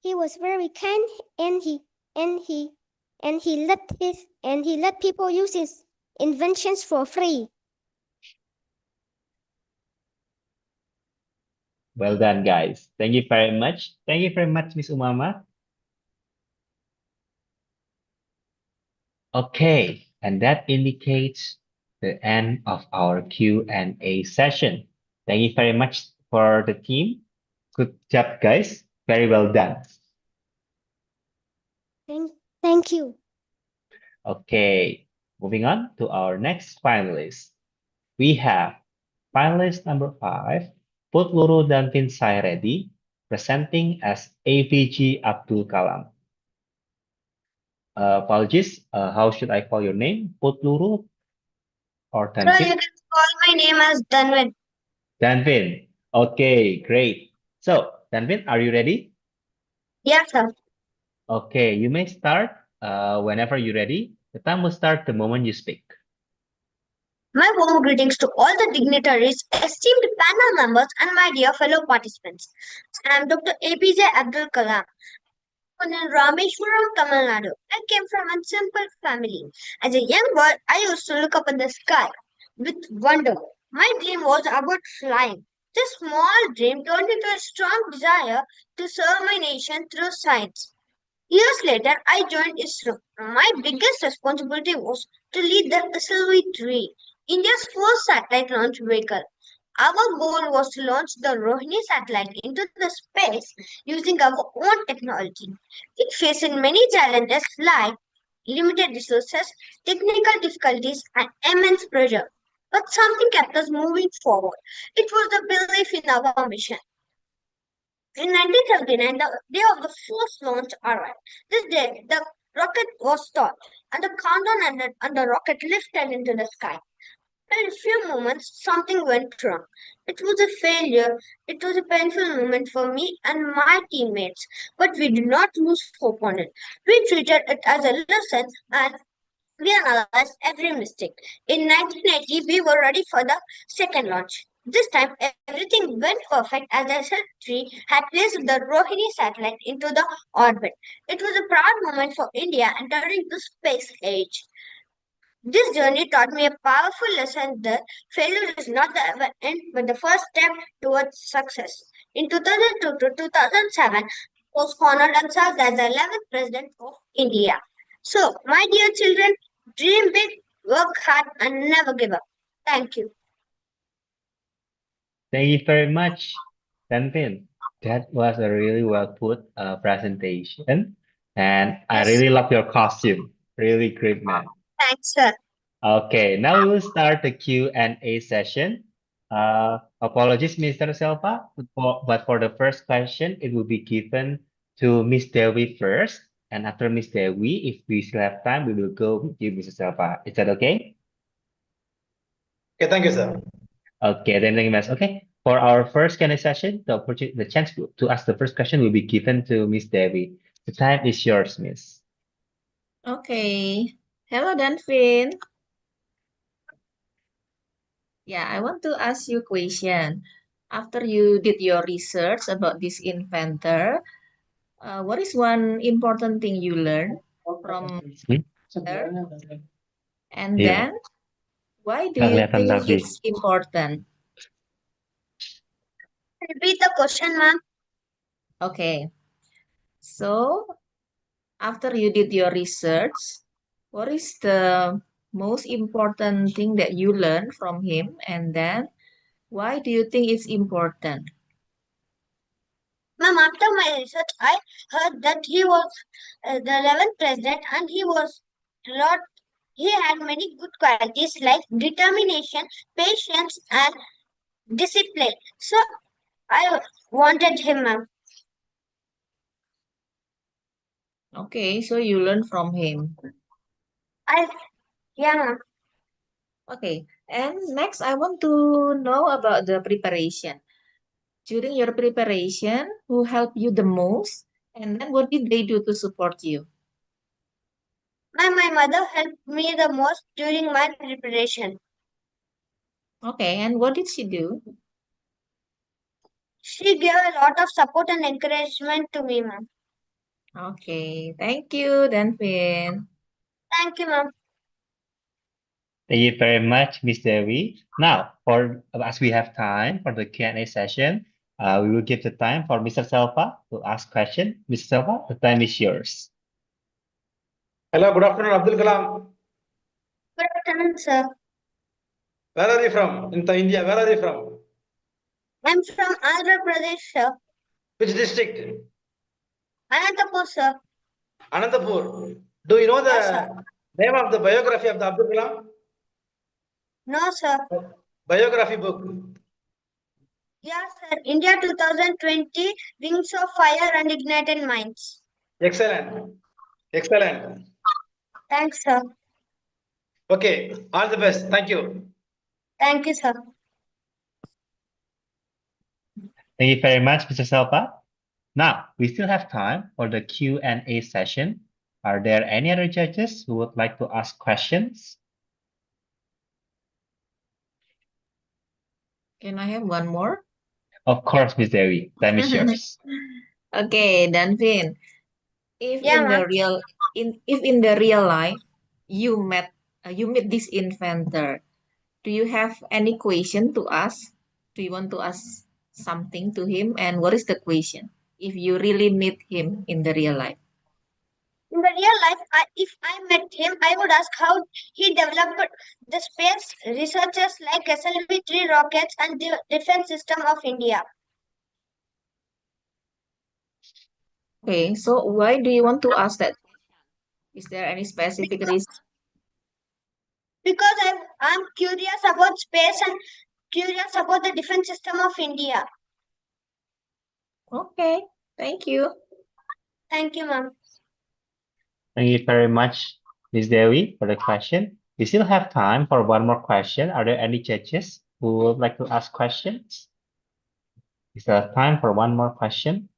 he was very kind, and he let people use his inventions for free. Well done, guys. Thank you very much. Thank you very much, Miss Umama. Okay, and that indicates the end of our Q&A session. Thank you very much for the team. Good job, guys. Very well done. Thank you. Okay, moving on to our next finalist. We have finalist number 5, Putluru Danvin Sairedi, presenting as AVG Abdul Kalam. Apologies, how should I call your name? Putluru or Sir, you Danvin? can call my name as Danwin. Danvin. Okay, great. So, Danvin, are you ready? Yes, sir. Okay, you may start whenever you're ready. The time will start the moment you speak. My warm greetings to all the dignitaries, esteemed panel members, and my dear fellow participants. I am Dr. APJ Abdul Kalam, born in Rameshwaram, Tamil Nadu. I came from a simple family. As a young boy, I used to look up in the sky with wonder. My dream was about flying. This small dream turned into a strong desire to serve my nation through science. Years later, I joined ISRO. My biggest responsibility was to lead the SLV-3, India's first satellite launch vehicle. Our goal was to launch the Rohini satellite into the space using our own technology. It faced many challenges like limited resources, technical difficulties, and immense pressure. But something kept us moving forward. It was the belief in our mission. In 1979, the day of the first launch arrived. This day, the rocket was stopped, and the countdown ended, and the rocket lifted into the sky. In a few moments, something went wrong. It was a failure. It was a painful moment for me and my teammates, but we did not lose hope on it. We treated it as a lesson and we analyzed every mistake. In 1980, we were ready for the second launch. This time, everything went perfect as SL-3 had placed the Rohini satellite into the orbit. It was a proud moment for India entering the space age. This journey taught me a powerful lesson that failure is not the end but the first step towards success. In 2002 to 2007, I was honored and served as the 11th President of India. So, my dear children, dream big, work hard, and never give up. Thank you. Thank you very much, Danvin. That was a really well put presentation, and I Yes, really love your costume. Really great, man. thanks, sir. Okay, now we will start the Q&A session. Apologies, Mr. Selva, but for the first question, it will be given to Miss Dewi first, and after Miss Dewi, if we still have time, we will go with you, Mr. Selva. Is that okay? Okay, thank you, sir. Okay, then thank you, Miss. Okay, for our first Q&A session, the chance to ask the first question will be given to Miss Dewi. The time is yours, Miss. Okay. Hello, Danvin. Yeah, I want to ask you a question. After you did your research about this inventor, what is one important thing you learned from Hmm? her? And Iya, then, why do nggak you kelihatan think tapi. it's important? Repeat the question, ma'am. Okay. So, after you did your research, what is the most important thing that you learned from him? And then, why do you think it's important? Ma'am, after my research, I heard that he was the 11th president and he was lot. He had many good qualities like determination, patience, and discipline. So I wanted him, ma'am. Okay, so you learn from him. I yeah, ma'am. Okay, and next I want to know about the preparation. During your preparation, who helped you the most? And then what did they do to support you? My mother helped me the most during my preparation. Okay, and what did she do? She gave a lot of support and encouragement to me, ma'am. Okay, thank you, Danvin. Thank you, ma'am. Thank you very much, Miss Devi. Now, for as we have time for the Q&A session, we will give the time for Mr. Selva to ask question. Mr. Selva, the time is yours. Hello, good afternoon, Abdul Kalam. Good afternoon, sir. Where are you from? In India, where are you from? I'm from Andhra Pradesh, sir. Which district? Anantapur, sir. Anantapur. Do you know Yes, sir. the name of the biography of the Abdul Kalam? No, sir. Biography book. Yes, sir. India 2020, Wings of Fire and Ignited Minds. Excellent. Excellent. Thanks, sir. Okay, all the best. Thank you. Thank you, sir. Thank you very much, Mr. Selva. Now, we still have time for the Q&A session. Are there any other judges who would like to ask questions? Can I have one more? Of course, Miss Devi, time is yours. Okay, Danvin. If Yeah, in ma'am. the real life you meet this inventor, do you have any question to ask? Do you want to ask something to him? And what is the question? If you really meet him in the real life. In the real life, if I met him, I would ask how he developed the space researchers like SLV-3 rockets and the defense system of India. Okay, so why do you want to ask that? Is there any specific reason? Because I'm curious about space and curious about the defense system of India. Okay, thank you. Thank you, ma'am. Thank you very much, Ms. Devi, for the question. We still have time for one more question. Are there any judges who would like to ask questions? Is there time for one more question?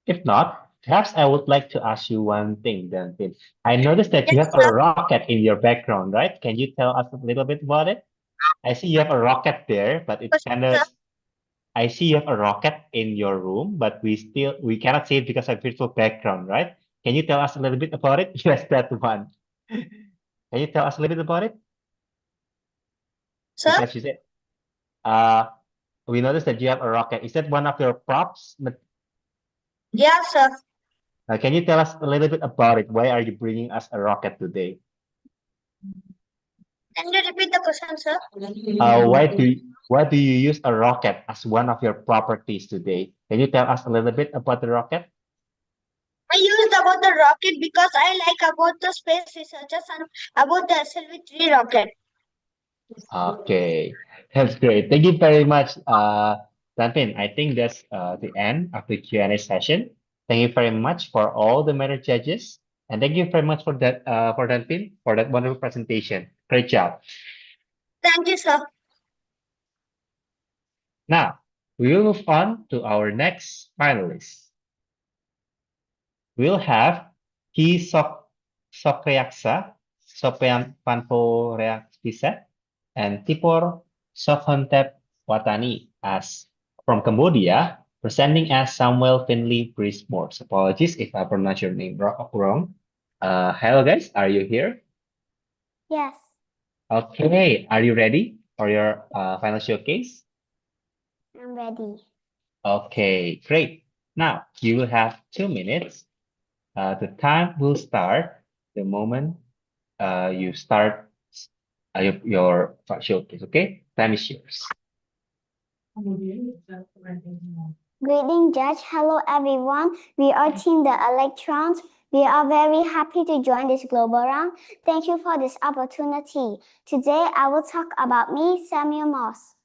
If not, perhaps I would like to ask you one thing, Danvin. I noticed that you Yes, have a sir. rocket in your background, right? Can you tell us a little bit about it? I see you have a rocket there, but it's kind of, Sir. I see you have a rocket in your room, but we cannot see it because of virtual background, right? Can you tell us a little bit about it? Yes, that one. Can you tell us a little bit about it? Sir? Because you said, uh, we noticed that you have a rocket. Is that one of your props? Yeah, sir. Can you tell us a little bit about it? Why are you bringing us a rocket today? Can you repeat the question, sir? Why do you use a rocket as one of your properties today? Can you tell us a little bit about the rocket? I used about the rocket because I like about the space researchers and about the SLV-3 rocket. Okay, that's great. Thank you very much, Danpin. I think that's the end of the Q&A session. Thank you very much for all the matter judges, and thank you very much for that for Danpin for that wonderful presentation. Great job. Thank you, sir. Now we will move on to our next finalist. We'll have Ki Sokreaksa, Sopian Panporeakpisa, and Tipor Sokhontep Watani as from Cambodia, presenting as Samuel Finley Brismore. Apologies if I pronounce your name wrong. Hello guys, are you here? Yes, Okay, are you ready for your final showcase? I'm ready. Okay, great. Now you will have 2 minutes. The time will start the moment you start your showcase. Okay, time is yours. Greeting, Judge. Hello, everyone. We are Team the Electrons. We are very happy to join this global round. Thank you for this opportunity. Today, I will talk about me, Samuel Moss.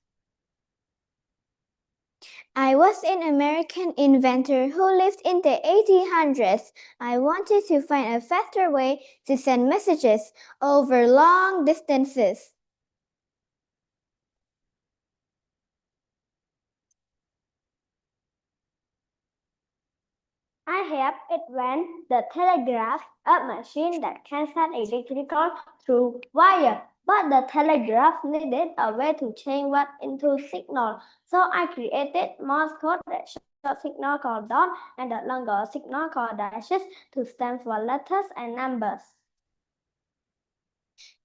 I was an American inventor who lived in the 1800s. I wanted to find a faster way to send messages over long distances. I have invented the telegraph, a machine that can send electrical through wire. But the telegraph needed a way to change what into signal, so I created Morse code, that short signal called dot and the longer signal called dashes to stand for letters and numbers.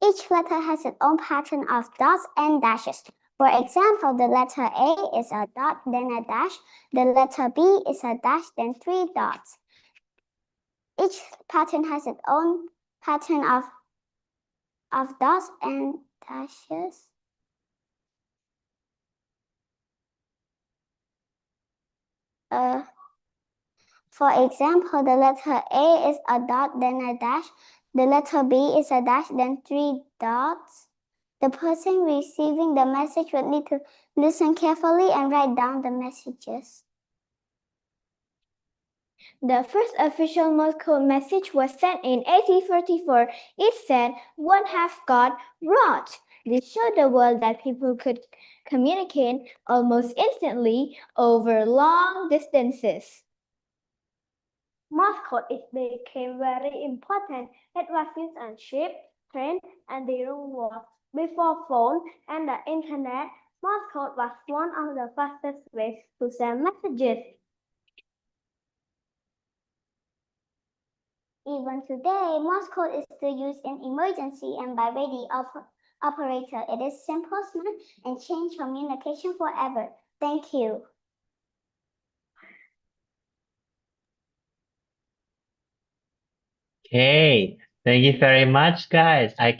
Each letter has its own pattern of dots and dashes. For example, the letter A is a dot, then a dash. The letter B is a dash, then three dots. Each pattern has its own pattern of dots and dashes. For example, the letter A is a dot, then a dash. The letter B is a dash, then three dots. The person receiving the message would need to listen carefully and write down the messages. The first official Morse code message was sent in 1844. It said, "One half got rot." This showed the world that people could communicate almost instantly over long distances. Morse code became very important. It was used on ships, trains, and during war. Before phone and the internet, Morse code was one of the fastest ways to send messages. Even today, Morse code is still used in emergency and by radio operator. It is simple, smart, and changed communication forever. Thank you. Okay, thank you very much, guys. I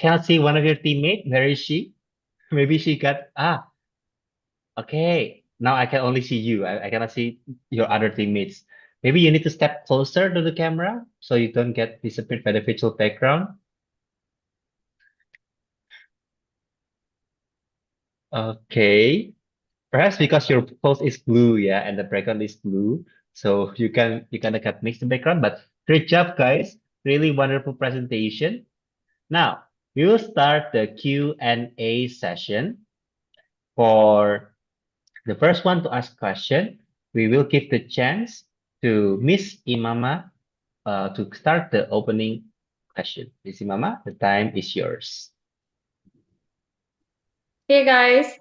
cannot see one of your teammates. Where is she? Maybe she got, okay. Now I can only see you. I cannot see your other teammates. Maybe you need to step closer to the camera so you don't get disappeared by the virtual background. Okay. Perhaps because your post is blue, yeah, and the background is blue, so you kind of got mixed the background. But great job, guys! Really wonderful presentation. Now we will start the Q&A session. For the first one to ask question, we will give the chance to Miss Imama to start the opening question. Miss Imama, the time is yours. Hey guys.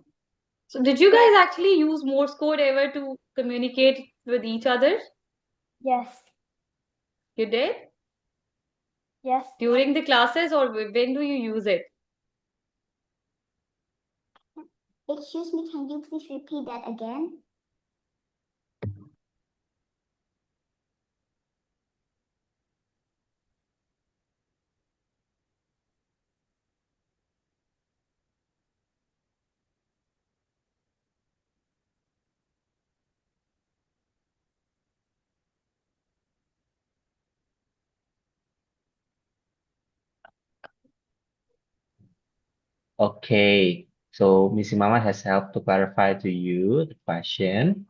So did you guys actually use Morse code ever to communicate with each other? Yes. You did? Yes. During the classes or when do you use it? Excuse me, can you please repeat that again? Okay, so Miss Imama has helped to clarify to you the question.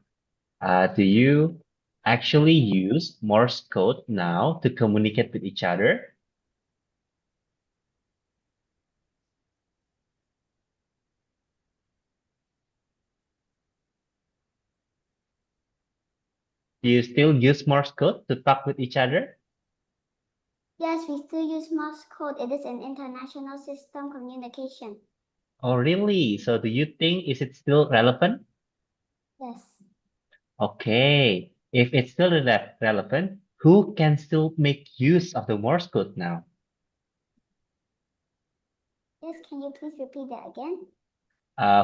Do you actually use Morse code now to communicate with each other? Do you still use Morse code to talk with each other? Yes, we still use Morse code. It is an international system communication. Oh, really? So do you think is it still relevant? Yes. Okay, if it's still relevant, who can still make use of the Morse code now? Yes, can you please repeat that again?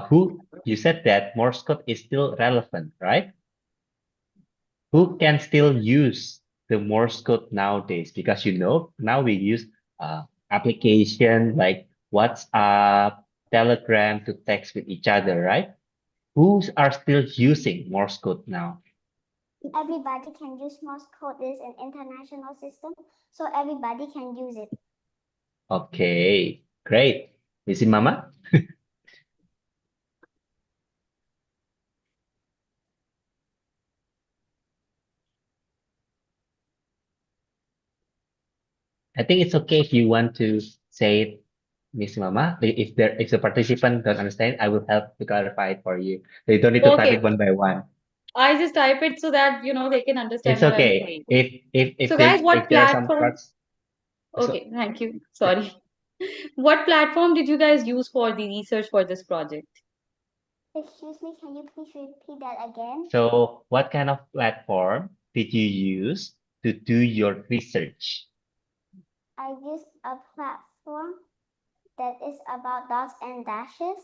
Who you said that Morse code is still relevant, right? Who can still use the Morse code nowadays? Because now we use application like WhatsApp, Telegram to text with each other, right? Who are still using Morse code now? Everybody can use Morse code. It is an international system, so everybody can use it. Okay, great. Miss Mama? I think it's okay if you want to say it, Miss Mama. If the participant don't understand, I will help to clarify it for you. So you don't need to type Okay. it one by one. I just type it so that they can understand It's what I'm okay. saying. If So guys, if what there are some platform? parts, so Okay, thank you. Sorry. What platform did you guys use for the research for this project? Excuse me, can you please repeat that again? So, what kind of platform did you use to do your research? I use a platform that is about dots and dashes.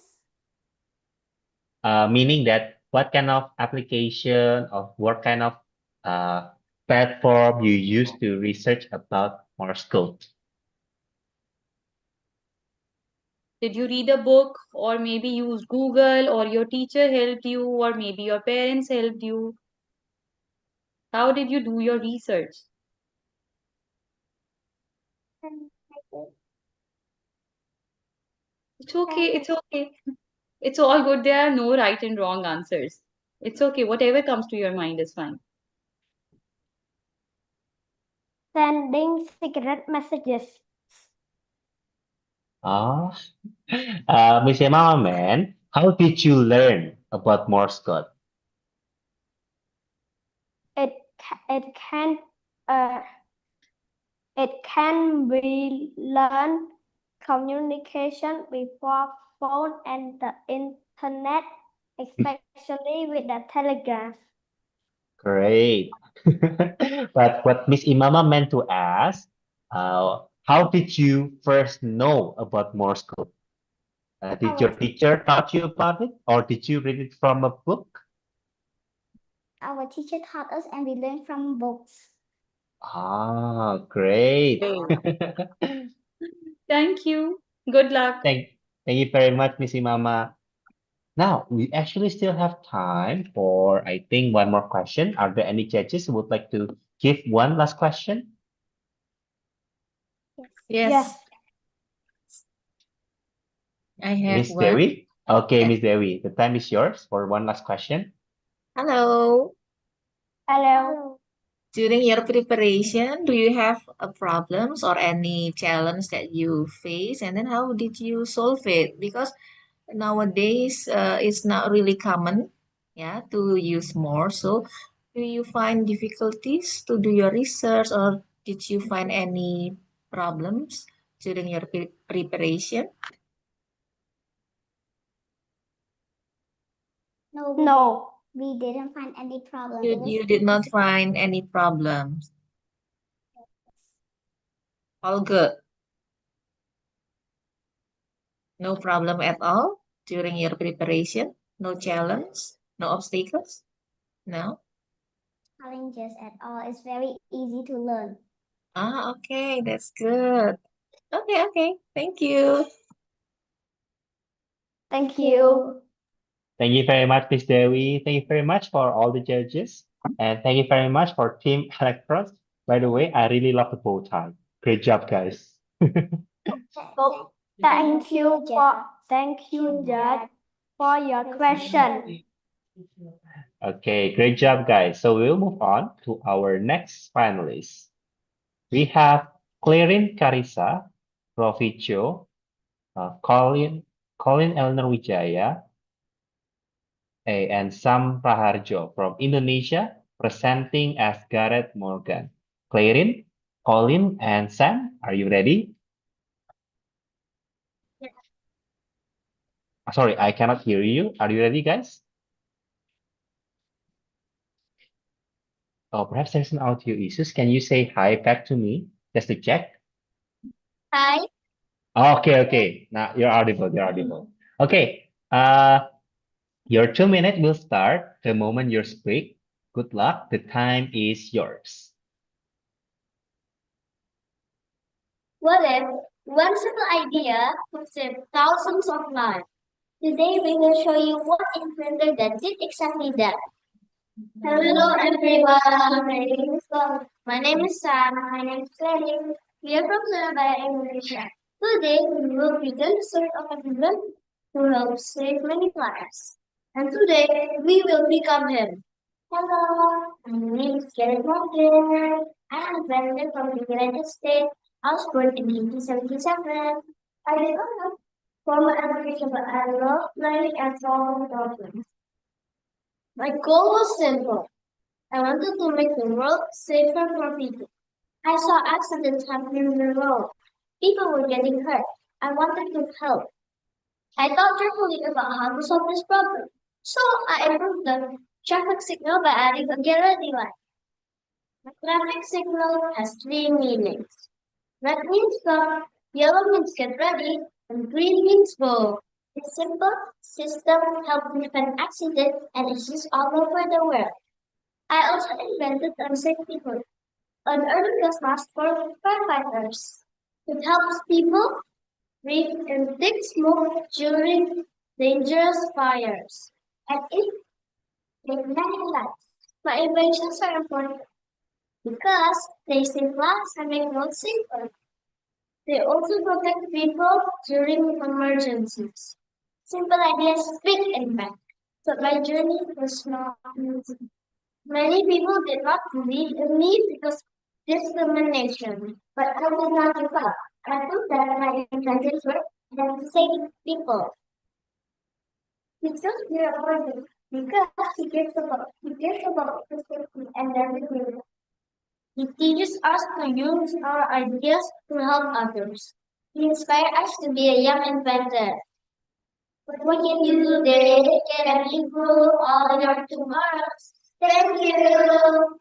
Meaning that what kind of application or what kind of uh, platform you use to research about Morse code? Did you read a book, or maybe use Google, or your teacher helped you, or maybe your parents helped you? How did you do your research? It's okay, it's okay. It's all good. There are no right and wrong answers. It's okay. Whatever comes to your mind is fine. Sending secret messages. Ah, Miss Emma, man, how did you learn about Morse code? It it can uh it can be learned communication before phone and the internet, especially with the telegraph. Great. But what Miss Imama meant to ask, how did you first know about Morse code? Did your Our teacher taught you about it, or did you read it from a book? our teacher taught us and we learned from books. Ah, great. Thank you. Good luck. Thank you very much, Miss Imama. Now, we actually still have time for, I think, one more question. Are there any judges who would like to give one last question? Yes, I have Miss one. Dewi? Okay, Yes. Miss Dewi, the time is yours for one last question. Hello. Hello. During your preparation, do you have problems or any challenge that you face? And then how did you solve it? Because nowadays it's not really common, yeah, to use more. So do you find difficulties to do your research, or did you find any problems during your preparation? No, we didn't find any problem. It You was did not find any problems. All good. No problem at all during your preparation? No challenge? No obstacles? No? challenges at all. It's very easy to learn. Ah, okay, that's good. Okay. Thank you. Thank you. Thank you very much, Miss Dewi. Thank you very much for all the judges. And thank you very much for Team Electros. By the way, I really love the bow tie. Great job, guys. So, thank you, Judge, for your question. Okay, great job, guys. So we'll move on to our next finalist. We have Clarin Carissa, Proficio, Colin Elner Wijaya, and Sam Praharjo from Indonesia, presenting as Gareth Morgan. Clarin, Colin, and Sam, are you ready? Sorry, I cannot hear you. Are you ready, guys? Oh, perhaps there's an audio issues. Can you say hi back to me just to check? Hi. Okay. Now you're audible. You're audible. Okay. Your 2 minutes will start the moment you speak. Good luck. The time is yours. What if one simple idea could save thousands of lives? Today we will show you one inventor that did exactly that. Hello everyone, my name is Bob. My name is Sam. My name is Lenny. We are from Surabaya, Indonesia. Today we will present the story of an inventor who helped save many lives. And today we will become him. Hello, my name is Kenneth Morgan. I'm an inventor from the United States. I was born in 1977. I did not have formal education, but I love learning and solving problems. My goal was simple. I wanted to make the world safer for people. I saw accidents happening in the road. People were getting hurt. I wanted to help. I thought carefully about how to solve this problem. So I improved the traffic signal by adding a get ready light. The traffic signal has three meanings. Red means stop, yellow means get ready, and green means go. This simple system helps prevent accidents and is used all over the world. I also invented a safety hood, an early gas mask for firefighters. It helps people breathe in thick smoke during dangerous fires. And it makes many lives. My inventions are important because they save lives and make roads safer. They also protect people during emergencies. Simple ideas, big impact. But my journey was not easy. Many people did not believe in me because of discrimination. But I did not give up. I proved that my inventions work and save people. Teachers here important because he cares about the safety and everything. He teaches us to use our ideas to help others. He inspires us to be a young inventor. But what can you do today can improve all your tomorrows? Thank you.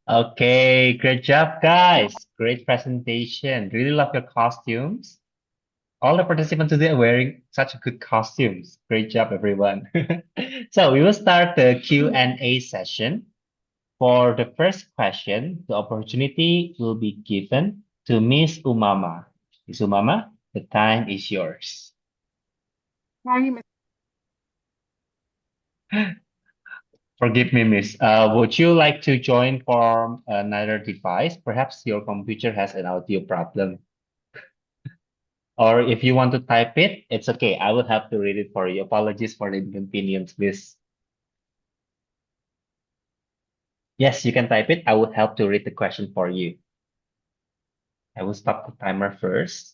Okay, great job, guys. Great presentation. Really love your costumes. All the participants today are wearing such good costumes. Great job, everyone. So we will start the Q&A session. For the first question, the opportunity will be given to Miss Umama. Miss Umama, the time is yours. Sorry, Forgive me, Miss. Would you like to join from another device? Perhaps your computer has an audio problem. Or if you want to type it, it's okay. I will have to read it for you. Apologies for the inconvenience, Miss. Yes, you can type it. I will help to read the question for you. I will stop the timer first.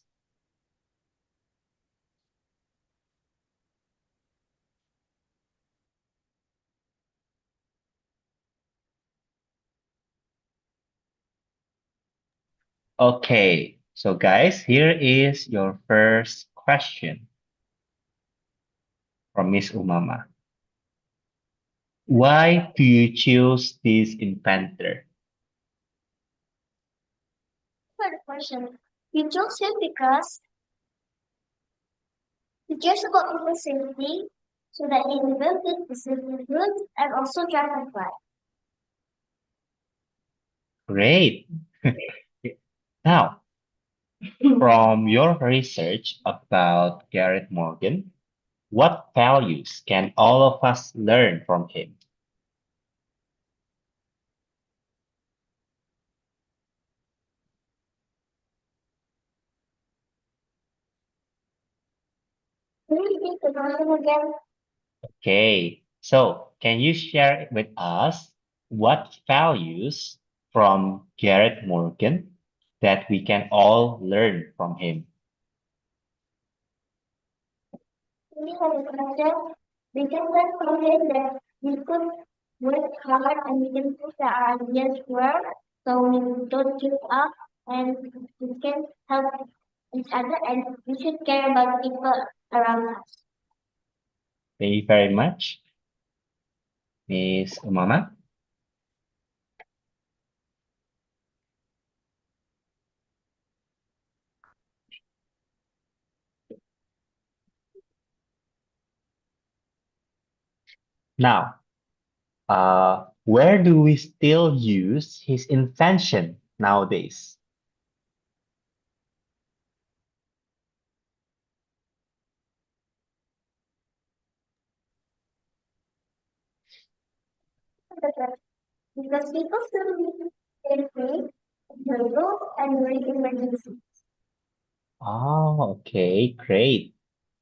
Okay, so guys, here is your first question from Miss Umama. Why do you choose this inventor? For the question, we chose him because he cares about people safety, so that he invented the safety good and also dragonfly. Great. Now, from your research about Garrett Morgan, what values can all of us learn from him? Can you repeat the question again? Okay, so can you share with us what values from Garrett Morgan that we can all learn from him? We have a question. We can learn from him that we could work hard and we can push our ideas work, so we don't give up and we can help each other and we should care about people around us. Thank you very much, Miss Umama. Now, where do we still use his invention nowadays? Because people still need to stay free, durable, and during emergency. Oh, okay, great.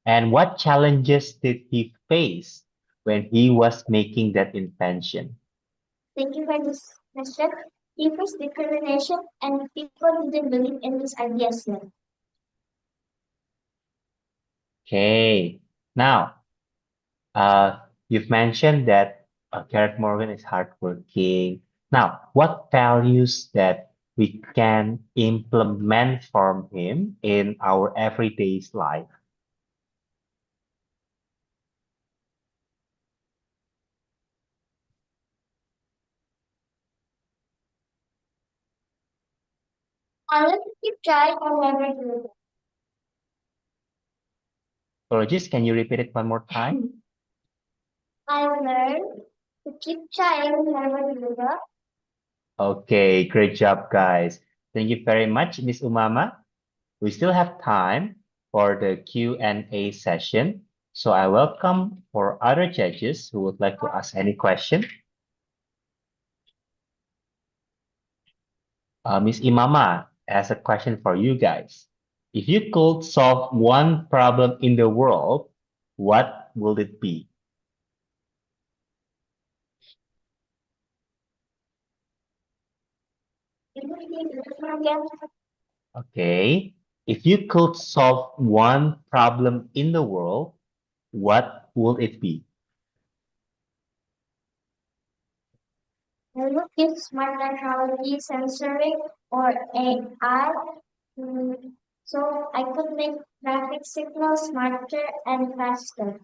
And what challenges did he face when he was making that invention? Thank you for this question. He faced discrimination and people didn't believe in his ideas yet. Okay. Now, you've mentioned that Garrett Morgan is hardworking. Now, what values that we can implement from him in our everyday life? I will keep trying and never give up. Apologies, can you repeat it one more time? I learned to keep trying and never give up. Okay, great job, guys. Thank you very much, Miss Umama. We still have time for the Q&A session, so I welcome for other judges who would like to ask any question. Miss Imama has a question for you guys. If you could solve one problem in the world, what would it be? Okay. If you could solve one problem in the world, what would it be? I will give smart technology, sensoring, or AI, so I could make traffic signals smarter and faster.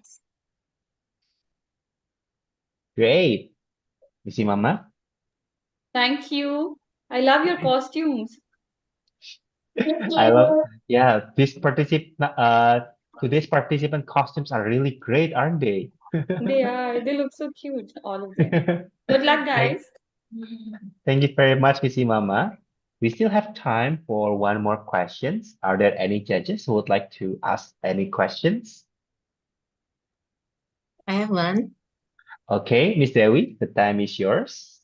Great. Miss Imama? Thank you. I love your costumes. Thank I love, you. yeah, today's participant costumes are really great, aren't they? They are. They look so cute, all of them. Good luck, Thank, guys. thank you very much, Miss Imama. We still have time for one more questions. Are there any judges who would like to ask any questions? I have one. Okay, Miss Dewi, the time is yours.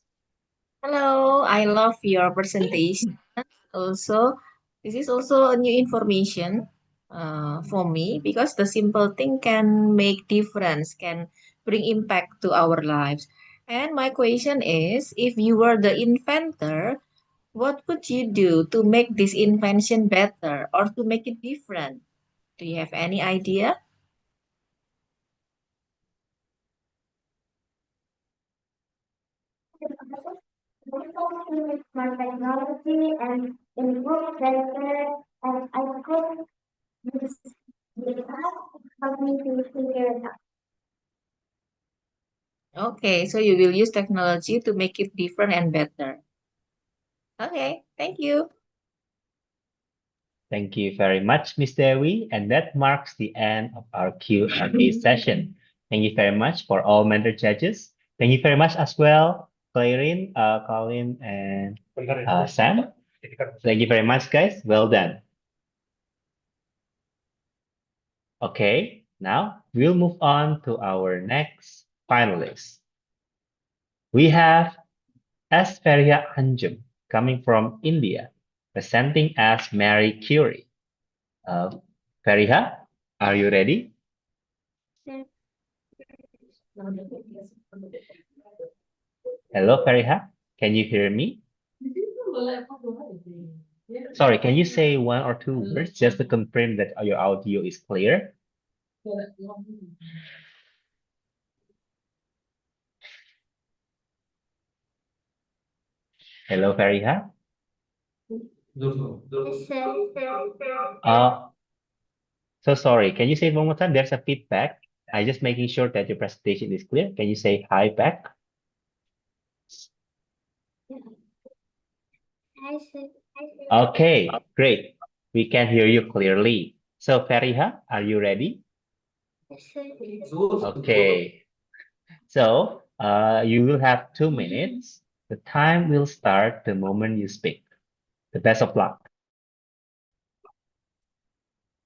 Hello, I love your presentation. Also, this is also a new information for me because the simple thing can make difference, can bring impact to our lives. And my question is, if you were the inventor, what would you do to make this invention better or to make it different? Do you have any idea? Smart technology and improve better, and I could use the app to help me to figure it out. Okay, so you will use technology to make it different and better. Okay, thank you. Thank you very much, Miss Dewi, and that marks the end of our Q&A session. Thank you very much for all mentor judges. Thank you very much as well, Clarin, Colin, and Sam. Thank you very much, guys. Well done. Okay, now we'll move on to our next finalist. We have Asperia Anjum coming from India, presenting as Mary Curie. Fariha, are you ready? Hello, Fariha. Can you hear me? Sorry, can you say one or two words just to confirm that your audio is clear? Hello, Fariha. Yes, sir. Uh, so sorry. Can you say it one more time? There's a feedback. I'm just making sure that your presentation is clear. Can you say hi back? Hi, sir. Okay, great. We can hear you clearly. So, Fariha, are you ready? Yes, sir. Okay. So, you will have 2 minutes. The time will start the moment you speak. The best of luck.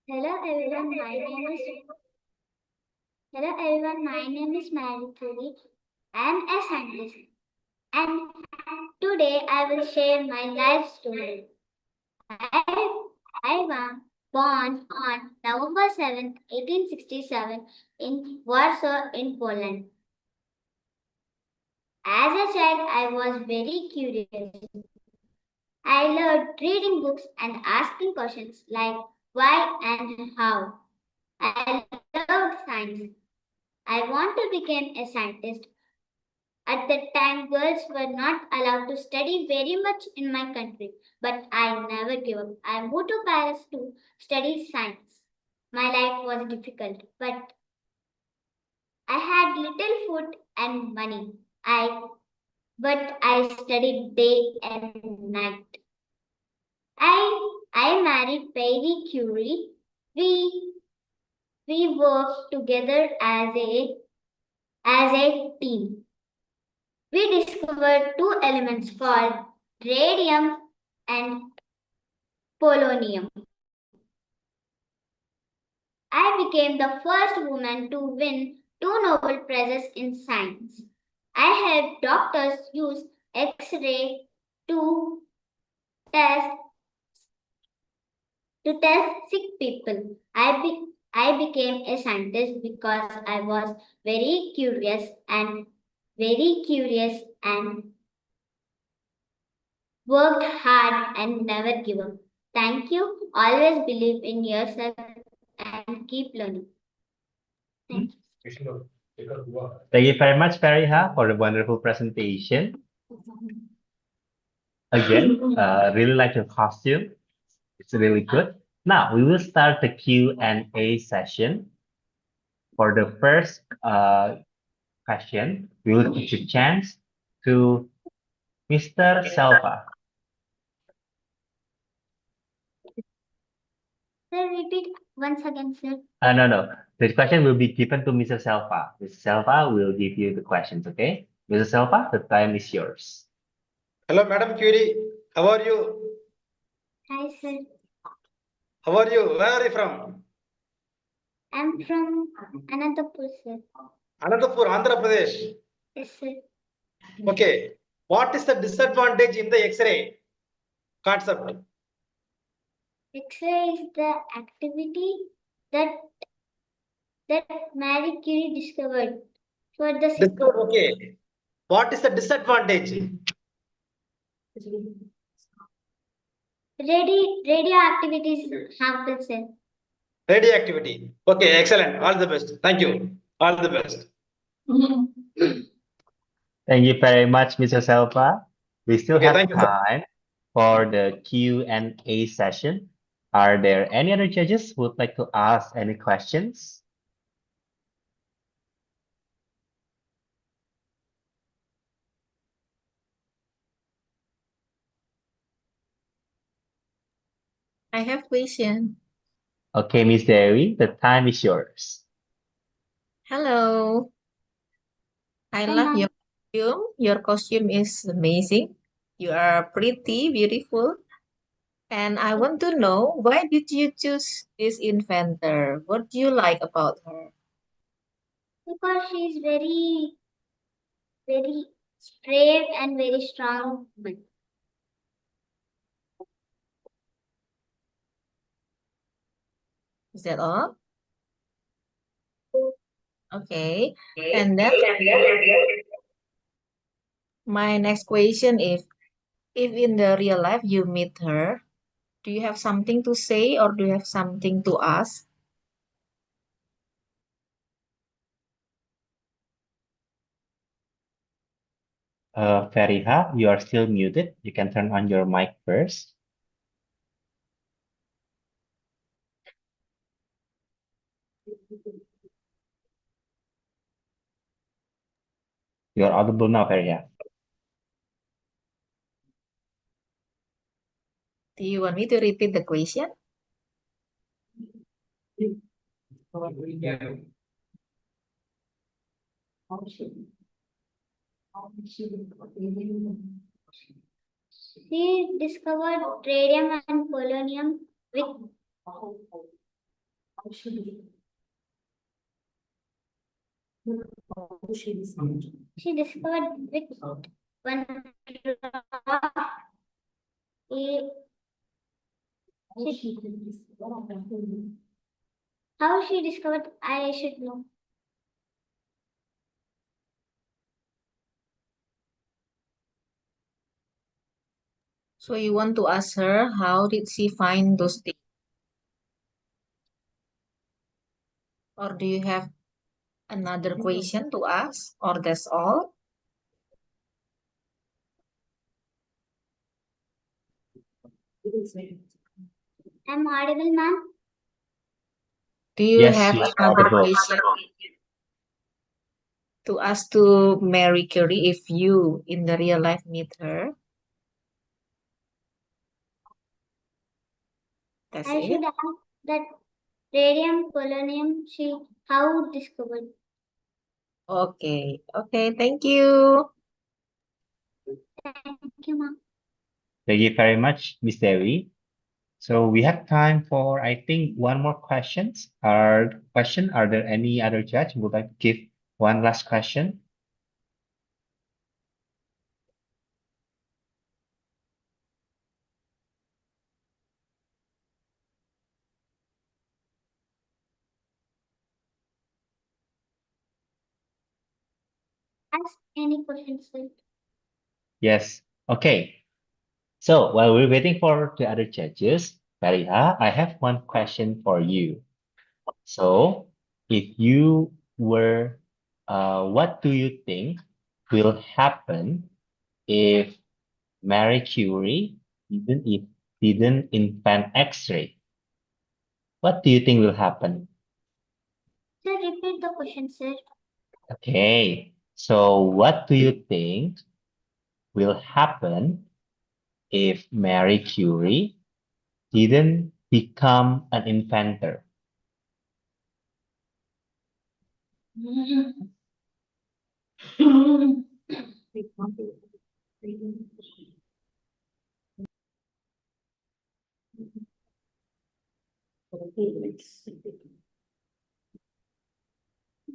Hello everyone, my name is Hello everyone, my name is Mary Curie. I am a scientist, and today I will share my life story. I was born on November 7th, 1867 in Warsaw in Poland. As a child, I was very curious. I loved reading books and asking questions like why and how. I loved science. I want to become a scientist. At that time, girls were not allowed to study very much in my country, but I never gave up. I moved to Paris to study science. My life was difficult, but I had little food and money. But I studied day and night. I married Marie Curie. We worked together as a team. We discovered two elements called radium and polonium. I became the first woman to win two Nobel Prizes in science. I helped doctors use X-ray to test sick people. I became a scientist because I was very curious and worked hard and never give up. Thank you. Always believe in yourself and keep learning. Thank you. Thank you very much, Fariha, for the wonderful presentation. Again, really like your costume. It's really good. Now we will start the Q&A session. For the first question, we will give a chance to Mr. Selva. Sir, repeat once again, sir. No. The question will be given to Mr. Selva. Mr. Selva will give you the questions, okay? Mr. Selva, the time is yours. Hello, Madam Curie. How are you? Hi, sir. How are you? Where are you from? I'm from Anantapur, sir. Anantapur, Andhra Pradesh. Yes, sir. Okay. What is the disadvantage in the X-ray concept? X-ray is the activity that Marie Curie discovered for the Discovered, okay. What is the disadvantage? radioactivity is harmful, sir. Radioactivity. Okay, excellent. All the best. Thank you. All the best. Thank you very much, Mr. Selva. We still Okay, have thank you, sir. time for the Q&A session. Are there any other judges who would like to ask any questions? I have question. Okay, Miss Dewi, the time is yours. Hello. I Hi, love ma'am. your costume. Your costume is amazing. You are pretty, beautiful. And I want to know, why did you choose this inventor? What do you like about her? Because she's very brave and very strong woman. Is that all? Okay. And then my next question is, if in the real life you meet her, do you have something to say or do you have something to ask? Fariha, you are still muted. You can turn on your mic first. You are audible now, Fariha. Do you want me to repeat the question? She discovered radium and polonium with she discovered with one raw a- how she discovered I should know. So you want to ask her, how did she find those things? Or do you have another question to ask? Or that's all? I'm audible, ma'am. Do you Yes, have she's another audible. question to ask to Mary Curie if you in the real life meet her? That's I it. should ask that radium polonium she how discovered. Okay. Okay. Thank you. Thank you, ma'am. Thank you very much, Miss Devi. So we have time for, I think, one more questions. Are there any other judge who would like to give one last question? Ask any questions, sir. Yes. Okay. So while we're waiting for the other judges, Fariha, I have one question for you. So if you were, what do you think will happen if Marie Curie didn't invent X-ray? What do you think will happen? Sir, repeat the question, sir. Okay, so what do you think will happen if Marie Curie didn't become an inventor?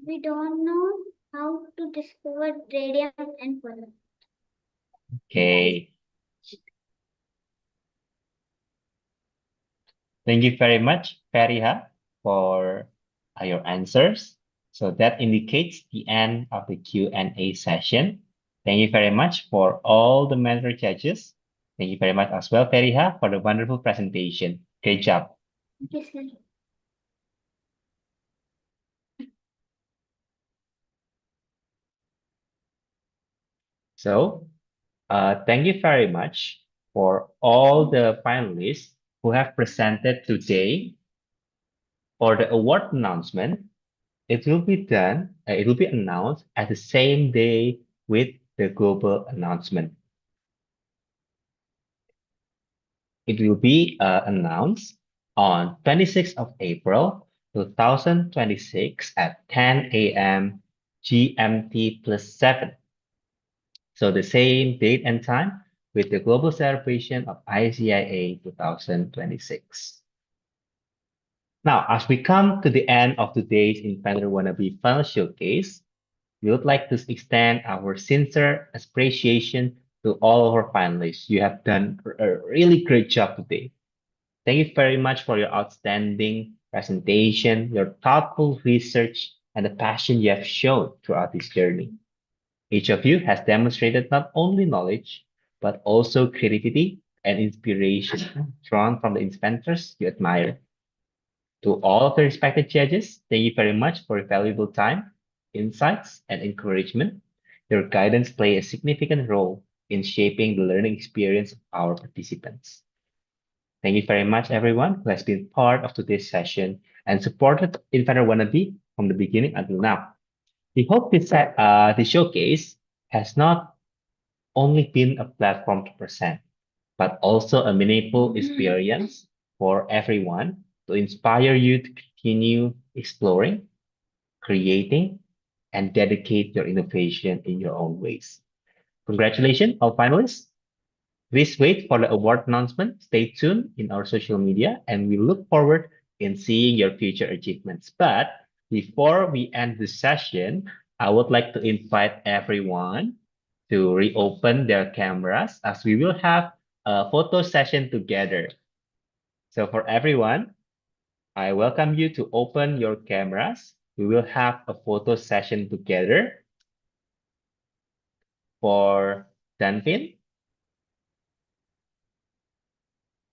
We don't know how to discover radium and polonium. Okay, thank you very much, Fariha, for your answers. So that indicates the end of the Q&A session. Thank you very much for all the mentor judges. Thank you very much as well, Fariha, for the wonderful presentation. Great job. Thank you, sir. So, thank you very much for all the finalists who have presented today. For the award announcement, it will be announced at the same day with the global announcement. It will be announced on 26th of April 2026 at 10 a.m. GMT plus 7. So the same date and time with the global celebration of ICIA 2026. Now, as we come to the end of today's Inventor Wannabe final showcase, we would like to extend our sincere appreciation to all of our finalists. You have done a really great job today. Thank you very much for your outstanding presentation, your thoughtful research, and the passion you have shown throughout this journey. Each of you has demonstrated not only knowledge, but also creativity and inspiration drawn from the inventors you admire. To all of the respected judges, thank you very much for your valuable time, insights, and encouragement. Your guidance play a significant role in shaping the learning experience of our participants. Thank you very much, everyone who has been part of today's session and supported Inventor Wannabe from the beginning until now. We hope this showcase has not only been a platform to present, but also a meaningful experience for everyone to inspire you to continue exploring, creating, and dedicate your innovation in your own ways. Congratulations, all finalists. Please wait for the award announcement. Stay tuned in our social media, and we look forward in seeing your future achievements. But before we end the session, I would like to invite everyone to reopen their cameras as we will have a photo session together. So for everyone, I welcome you to open your cameras. We will have a photo session together for Danvin.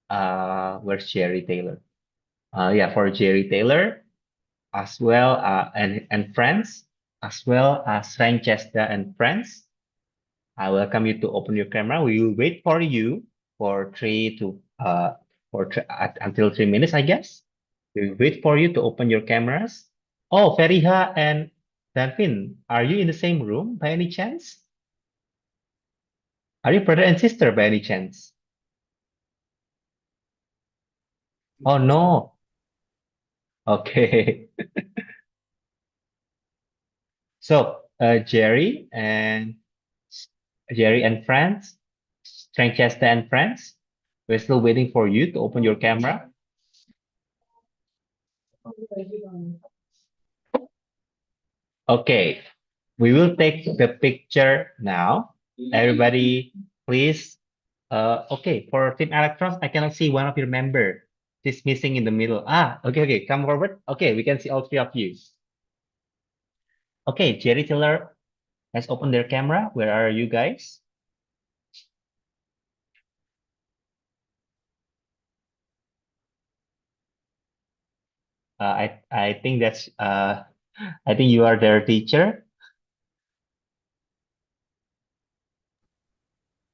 Where's Jerry Taylor? Yeah, for Jerry Taylor as well, and friends, as well as Francesca and friends. I welcome you to open your camera. We will wait for you for 3 to uh, until 3 minutes, I guess. We wait for you to open your cameras. Oh, Feriha and Danfin, are you in the same room by any chance? Are you brother and sister by any chance? Oh no. Okay. So, Jerry and friends, Francesca and friends, we're still waiting for you to open your camera. Okay, we will take the picture now. Everybody, please. Okay, for Team Electrons, I cannot see one of your member. She's missing in the middle. Okay, come forward. Okay, we can see all three of you. Okay, Jerry Tiller has opened their camera. Where are you guys? I think that's I think you are their teacher.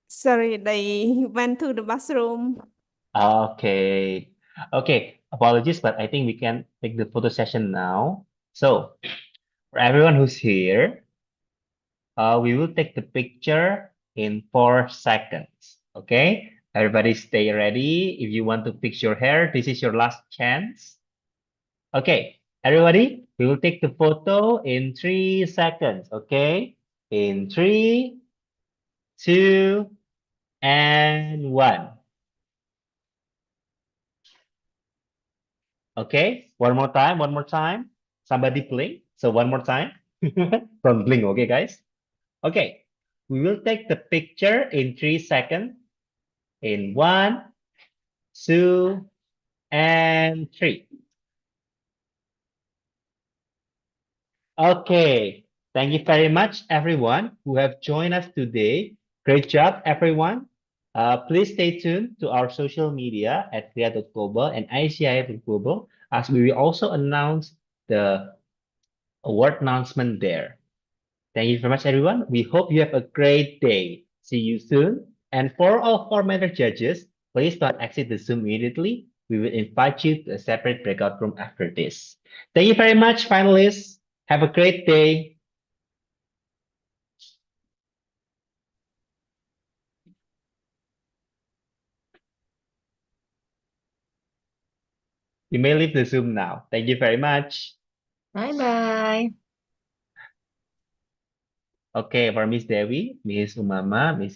Sorry, they went to the bathroom. Okay. Okay. Apologies, but I think we can take the photo session now. So for everyone who's here, we will take the picture in 4 seconds. Okay. Everybody stay ready. If you want to fix your hair, this is your last chance. Okay. Everybody, we will take the photo in 3 seconds. Okay. In 3, 2, and 1. Okay, one more time, one more time. Somebody blink. So one more time. Don't blink, okay, guys? Okay, we will take the picture in 3 seconds. In 1, 2, and 3. Okay, thank you very much, everyone who have joined us today. Great job, everyone. Please stay tuned to our social media at Kria.global and ICI.global as we will also announce the award announcement there. Thank you very much, everyone. We hope you have a great day. See you soon. And for all formatter judges, please don't exit the Zoom immediately. We will invite you to a separate breakout room after this. Thank you very much, finalists. Have a great day. You may leave the Zoom now. Thank you very much. Bye-bye. Okay, for Miss Dewi, Miss Umama, Miss